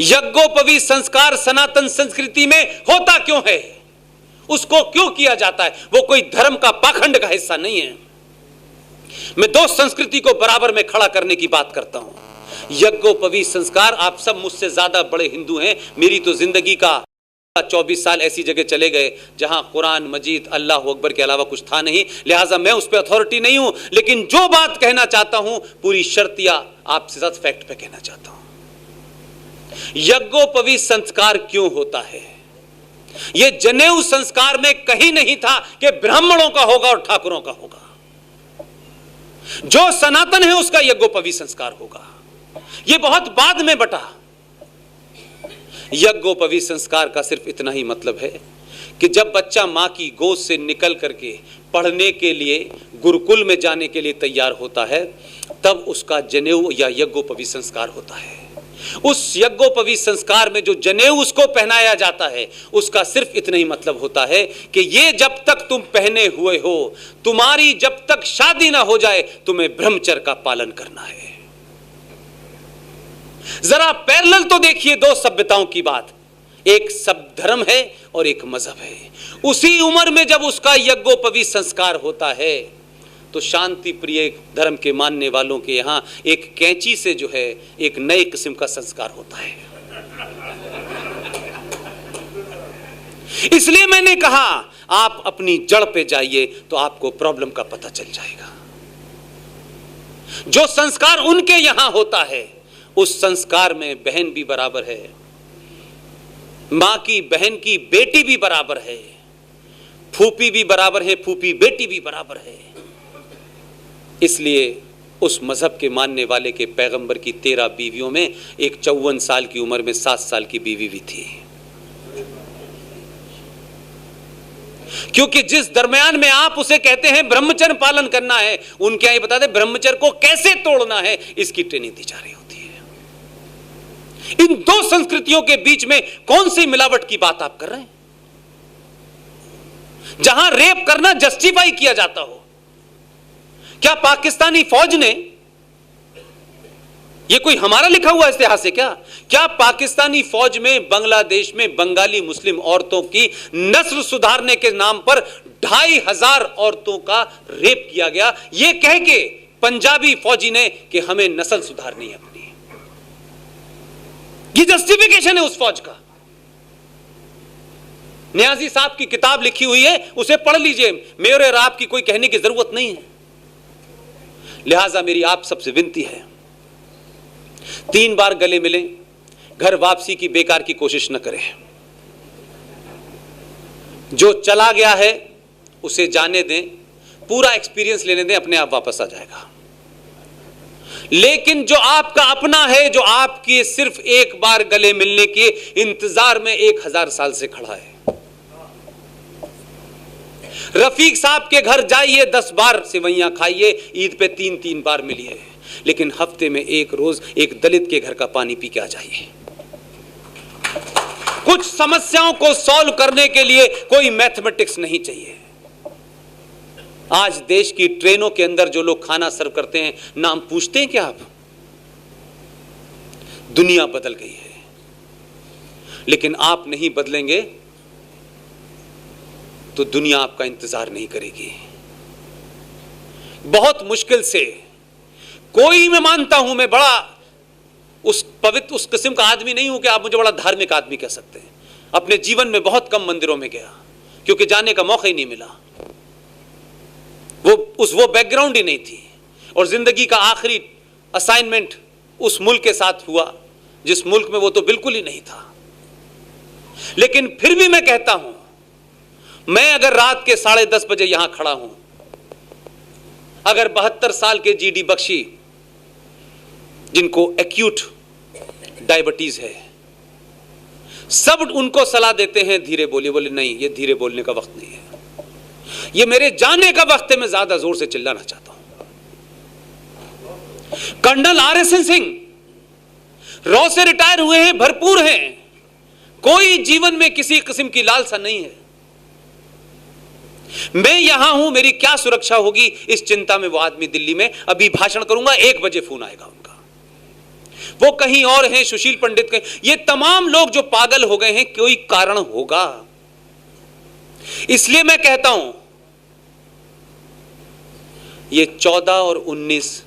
यज्ञोपवीत संस्कार सनातन संस्कृति में होता क्यों है, उसको क्यों किया जाता है? वो कोई धर्म का पाखंड का हिस्सा नहीं है। मैं 2 संस्कृति को बराबर में खड़ा करने की बात करता हूं। यज्ञोपवीत संस्कार, आप सब मुझसे ज्यादा बड़े हिंदू हैं। मेरी तो जिंदगी का 24 साल ऐसी जगह चले गए जहां कुरान मजीद अल्लाह अकबर के अलावा कुछ था नहीं, लिहाजा मैं उस पर अथॉरिटी नहीं हूं। लेकिन जो बात कहना चाहता हूं पूरी शर्तिया आपसे साथ फैक्ट पे कहना चाहता हूं। यज्ञोपवीत संस्कार क्यों होता है? यह जनेऊ संस्कार में कहीं नहीं था कि ब्राह्मणों का होगा और ठाकुरों का होगा। जो सनातन है उसका यज्ञोपवीत संस्कार होगा। यह बहुत बाद में बटा। यज्ञोपवीत संस्कार का सिर्फ इतना ही मतलब है कि जब बच्चा मां की गोद से निकल करके पढ़ने के लिए गुरुकुल में जाने के लिए तैयार होता है, तब उसका जनेऊ या यज्ञोपवीत संस्कार होता है। उस यज्ञोपवीत संस्कार में जो जनेऊ उसको पहनाया जाता है, उसका सिर्फ इतना ही मतलब होता है कि ये जब तक तुम पहने हुए हो, तुम्हारी जब तक शादी ना हो जाए, तुम्हें ब्रह्मचर्य का पालन करना है। जरा पैरेलल तो देखिए 2 सभ्यताओं की बात, एक सब धर्म है और एक मजहब है। उसी उम्र में जब उसका यज्ञोपवीत संस्कार होता है तो शांति प्रिय धर्म के मानने वालों के यहां एक कैंची से जो है एक नए किस्म का संस्कार होता है। इसलिए मैंने कहा आप अपनी जड़ पे जाइए तो आपको प्रॉब्लम का पता चल जाएगा। जो संस्कार उनके यहां होता है उस संस्कार में बहन भी बराबर है, मां की बहन की बेटी भी बराबर है, फूफी भी बराबर है, फूफी बेटी भी बराबर है। इसलिए उस मजहब के मानने वाले के पैगंबर की 13 बीवियों में एक 54 साल की उम्र में 7 साल की बीवी भी थी। क्योंकि जिस दरमियान में आप उसे कहते हैं ब्रह्मचर्य पालन करना है, उनके यहां बताते ब्रह्मचर्य को कैसे तोड़ना है, इसकी ट्रेनिंग दी जा रही होती है। इन 2 संस्कृतियों के बीच में कौन सी मिलावट की बात आप कर रहे हैं? जहां रेप करना जस्टिफाई किया जाता हो। क्या पाकिस्तानी फौज ने, यह कोई हमारा लिखा हुआ इतिहास है क्या पाकिस्तानी फौज में बांग्लादेश में बंगाली मुस्लिम औरतों की नस्ल सुधारने के नाम पर 2500 औरतों का रेप किया गया, यह कह के पंजाबी फौजी ने कि हमें नस्ल सुधारनी है अपनी। ये जस्टिफिकेशन है उस फौज का। न्याजी साहब की किताब लिखी हुई है, उसे पढ़ लीजिए। मेरे और आपकी कोई कहने की जरूरत नहीं है। लिहाजा मेरी आप सबसे विनती है, 3 बार गले मिलें, घर वापसी की बेकार की कोशिश न करें। जो चला गया है उसे जाने दें, पूरा एक्सपीरियंस लेने दें, अपने आप वापस आ जाएगा। लेकिन जो आपका अपना है, जो आपकी सिर्फ एक बार गले मिलने के इंतजार में 1000 साल से खड़ा है, रफीक साहब के घर जाइए, 10 बार सेवैयां खाइए, ईद पे 3-3 बार मिलिए, लेकिन हफ्ते में एक रोज एक दलित के घर का पानी पी के आ जाइए। कुछ समस्याओं को सॉल्व करने के लिए कोई मैथमेटिक्स नहीं चाहिए। आज देश की ट्रेनों के अंदर जो लोग खाना सर्व करते हैं, नाम पूछते हैं क्या आप? दुनिया बदल गई है, लेकिन आप नहीं बदलेंगे तो दुनिया आपका इंतजार नहीं करेगी। बहुत मुश्किल से कोई, मैं मानता हूं, मैं बड़ा उस पवित्र उस किस्म का आदमी नहीं हूं कि आप मुझे बड़ा धार्मिक आदमी कह सकते हैं। अपने जीवन में बहुत कम मंदिरों में गया, क्योंकि जाने का मौका ही नहीं मिला। वो बैकग्राउंड ही नहीं थी, और जिंदगी का आखिरी असाइनमेंट उस मुल्क के साथ हुआ जिस मुल्क में वो तो बिल्कुल ही नहीं था। लेकिन फिर भी मैं कहता हूं, मैं अगर रात के 10:30 बजे यहां खड़ा हूं, अगर 72 साल के जीडी बख्शी, जिनको एक्यूट डायबिटीज है, सब उनको सलाह देते हैं धीरे बोलिए, बोले नहीं, ये धीरे बोलने का वक्त नहीं है, ये मेरे जाने का वक्त है, मैं ज्यादा जोर से चिल्लाना चाहता हूं। कर्नल RSN सिंह रॉ से रिटायर हुए हैं, भरपूर हैं, कोई जीवन में किसी किस्म की लालसा नहीं है। मैं यहां हूं, मेरी क्या सुरक्षा होगी इस चिंता में वो आदमी दिल्ली में, अभी भाषण करूंगा, 1 बजे फोन आएगा उनका, वो कहीं और हैं, सुशील पंडित कहीं, ये तमाम लोग जो पागल हो गए हैं, कोई कारण होगा। इसलिए मैं कहता हूं, ये 14 और 19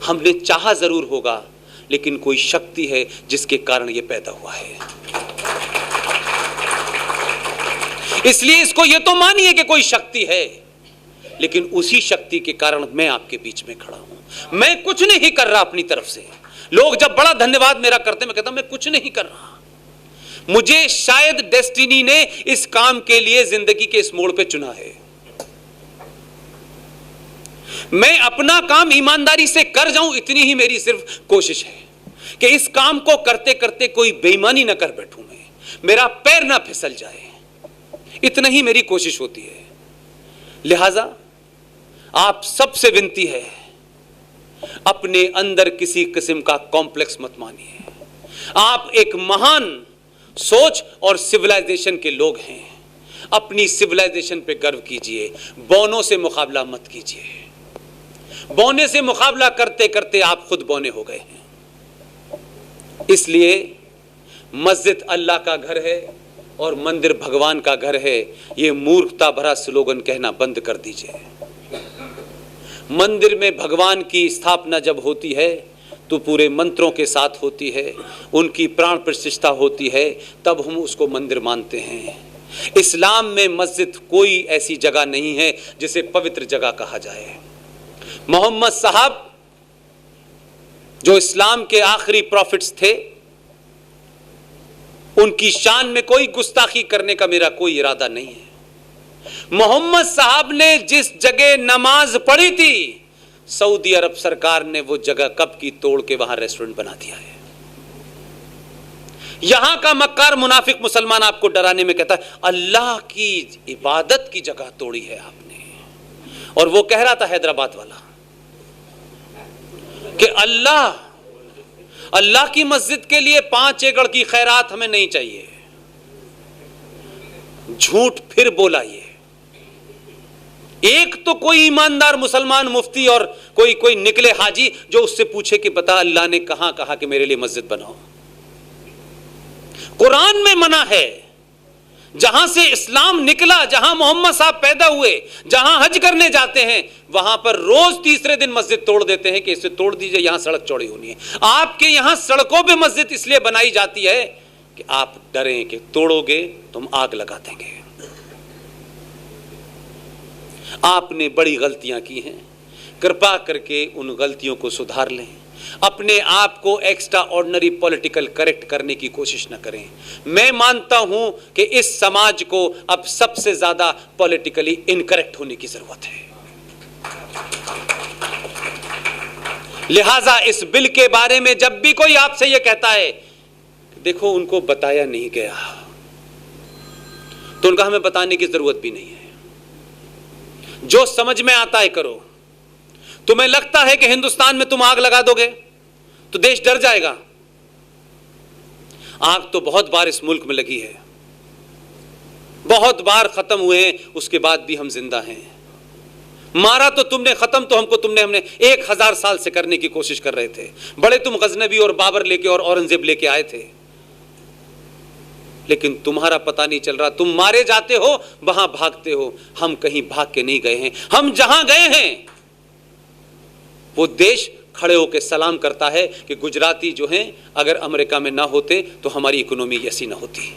हमने चाहा जरूर होगा, लेकिन कोई शक्ति है जिसके कारण यह पैदा हुआ है। इसलिए इसको ये तो मानिए कि कोई शक्ति है, लेकिन उसी शक्ति के कारण मैं आपके बीच में खड़ा हूं। मैं कुछ नहीं कर रहा अपनी तरफ से। लोग जब बड़ा धन्यवाद मेरा करते, मैं कहता हूं मैं कुछ नहीं कर रहा। मुझे शायद डेस्टिनी ने इस काम के लिए जिंदगी के इस मोड़ पे चुना है। मैं अपना काम ईमानदारी से कर जाऊं, इतनी ही मेरी सिर्फ कोशिश है कि इस काम को करते करते कोई बेईमानी ना कर बैठूं, मैं, मेरा पैर ना फिसल जाए, इतना ही मेरी कोशिश होती है। लिहाजा आप सबसे विनती है, अपने अंदर किसी किस्म का कॉम्प्लेक्स मत मानिए। आप एक महान सोच और सिविलाइजेशन के लोग हैं, अपनी सिविलाइजेशन पे गर्व कीजिए, बौनों से मुकाबला मत कीजिए। बौने से मुकाबला करते करते आप खुद बौने हो गए हैं। इसलिए मस्जिद अल्लाह का घर है और मंदिर भगवान का घर है, ये मूर्खता भरा स्लोगन कहना बंद कर दीजिए। मंदिर में भगवान की स्थापना जब होती है तो पूरे मंत्रों के साथ होती है, उनकी प्राण प्रतिष्ठा होती है, तब हम उसको मंदिर मानते हैं। इस्लाम में मस्जिद कोई ऐसी जगह नहीं है जिसे पवित्र जगह कहा जाए। मोहम्मद साहब जो इस्लाम के आखिरी प्रॉफिट्स थे, उनकी शान में कोई गुस्ताखी करने का मेरा कोई इरादा नहीं है। मोहम्मद साहब ने जिस जगह नमाज पढ़ी थी, सऊदी अरब सरकार ने वो जगह कब की तोड़ के वहां रेस्टोरेंट बना दिया है। यहां का मक्कार मुनाफिक मुसलमान आपको डराने में कहता है अल्लाह की इबादत की जगह तोड़ी है आपने, और वो कह रहा था हैदराबाद वाला कि अल्लाह की मस्जिद के लिए 5 एकड़ की खैरात हमें नहीं चाहिए। झूठ फिर बोला ये। एक तो कोई ईमानदार मुसलमान मुफ्ती और कोई निकले हाजी जो उससे पूछे कि बता अल्लाह ने कहां कहा कि मेरे लिए मस्जिद बनाओ। कुरान में मना है। जहां से इस्लाम निकला, जहां मोहम्मद साहब पैदा हुए, जहां हज करने जाते हैं, वहां पर रोज तीसरे दिन मस्जिद तोड़ देते हैं कि इसे तोड़ दीजिए, यहां सड़क चौड़ी होनी है। आपके यहां सड़कों पे मस्जिद इसलिए बनाई जाती है कि आप डरें कि तोड़ोगे तो हम आग लगा देंगे। आपने बड़ी गलतियां की हैं, कृपा करके उन गलतियों को सुधार लें। अपने आप को एक्स्ट्रा ऑर्डिनरी पॉलिटिकल करेक्ट करने की कोशिश न करें। मैं मानता हूं कि इस समाज को अब सबसे ज्यादा पॉलिटिकली इनकरेक्ट होने की जरूरत है। लिहाजा इस बिल के बारे में जब भी कोई आपसे यह कहता है देखो उनको बताया नहीं गया, तो उनका हमें बताने की जरूरत भी नहीं है। जो समझ में आता है करो। तुम्हें लगता है कि हिंदुस्तान में तुम आग लगा दोगे तो देश डर जाएगा। आग तो बहुत बार इस मुल्क में लगी है, बहुत बार खत्म हुए हैं, उसके बाद भी हम जिंदा हैं। मारा तो तुमने, खत्म तो हमको हमने 1000 साल से करने की कोशिश कर रहे थे। बड़े तुम गजनबी और बाबर लेके और औरंगजेब लेके आए थे, लेकिन तुम्हारा पता नहीं चल रहा। तुम मारे जाते हो, वहां भागते हो। हम कहीं भाग के नहीं गए हैं। हम जहां गए हैं वो देश खड़े होकर सलाम करता है कि गुजराती जो हैं अगर अमेरिका में ना होते तो हमारी इकोनॉमी ऐसी ना होती।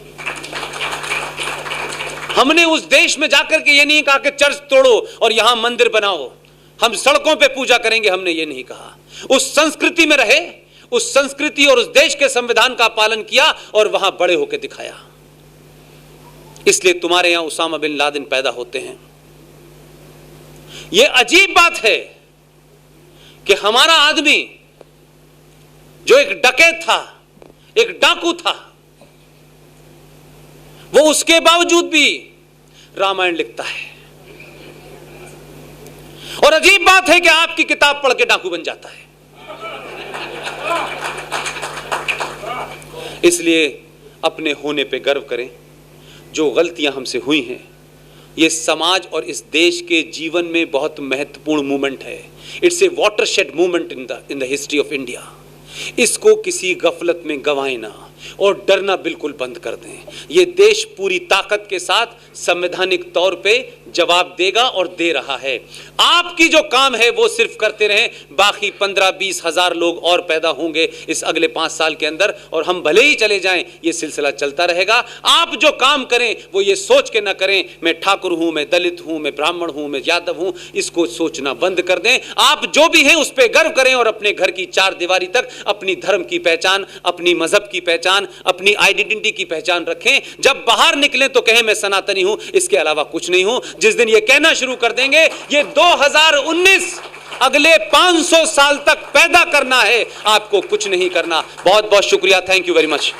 हमने उस देश में जाकर के ये नहीं कहा कि चर्च तोड़ो और यहां मंदिर बनाओ, हम सड़कों पे पूजा करेंगे, हमने ये नहीं कहा। उस संस्कृति में रहे, उस संस्कृति और उस देश के संविधान का पालन किया और वहां बड़े होकर दिखाया। इसलिए तुम्हारे यहां उसामा बिन लादेन पैदा होते हैं। यह अजीब बात है कि हमारा आदमी जो एक डकैत था, एक डाकू था, वो उसके बावजूद भी रामायण लिखता है। और अजीब बात है कि आपकी किताब पढ़ के डाकू बन जाता है। इसलिए अपने होने पे गर्व करें। जो गलतियां हमसे हुई हैं, ये समाज और इस देश के जीवन में बहुत महत्वपूर्ण मूवमेंट है। It's a watershed movement in the history of India. इसको किसी गफलत में गंवाएं ना और डरना बिल्कुल बंद कर दें। ये देश पूरी ताकत के साथ संवैधानिक तौर पे जवाब देगा और दे रहा है। आपकी जो काम है वो सिर्फ करते रहें, बाकी 15-20 हजार लोग और पैदा होंगे इस अगले 5 साल के अंदर, और हम भले ही चले जाएं, ये सिलसिला चलता रहेगा। आप जो काम करें वो ये सोच के ना करें मैं ठाकुर हूं, मैं दलित हूं, मैं ब्राह्मण हूं, मैं यादव हूं। इसको सोचना बंद कर दें। आप जो भी हैं उस पर गर्व करें और अपने घर की 4 दीवारी तक अपनी धर्म की पहचान, अपनी मजहब की पहचान, अपनी आइडेंटिटी की पहचान रखें। जब बाहर निकलें तो कहें मैं सनातनी हूं, इसके अलावा कुछ नहीं हूं। जिस दिन ये कहना शुरू कर देंगे, ये 2019 अगले 500 साल तक पैदा करना है, आपको कुछ नहीं करना। बहुत बहुत शुक्रिया। Thank you very much.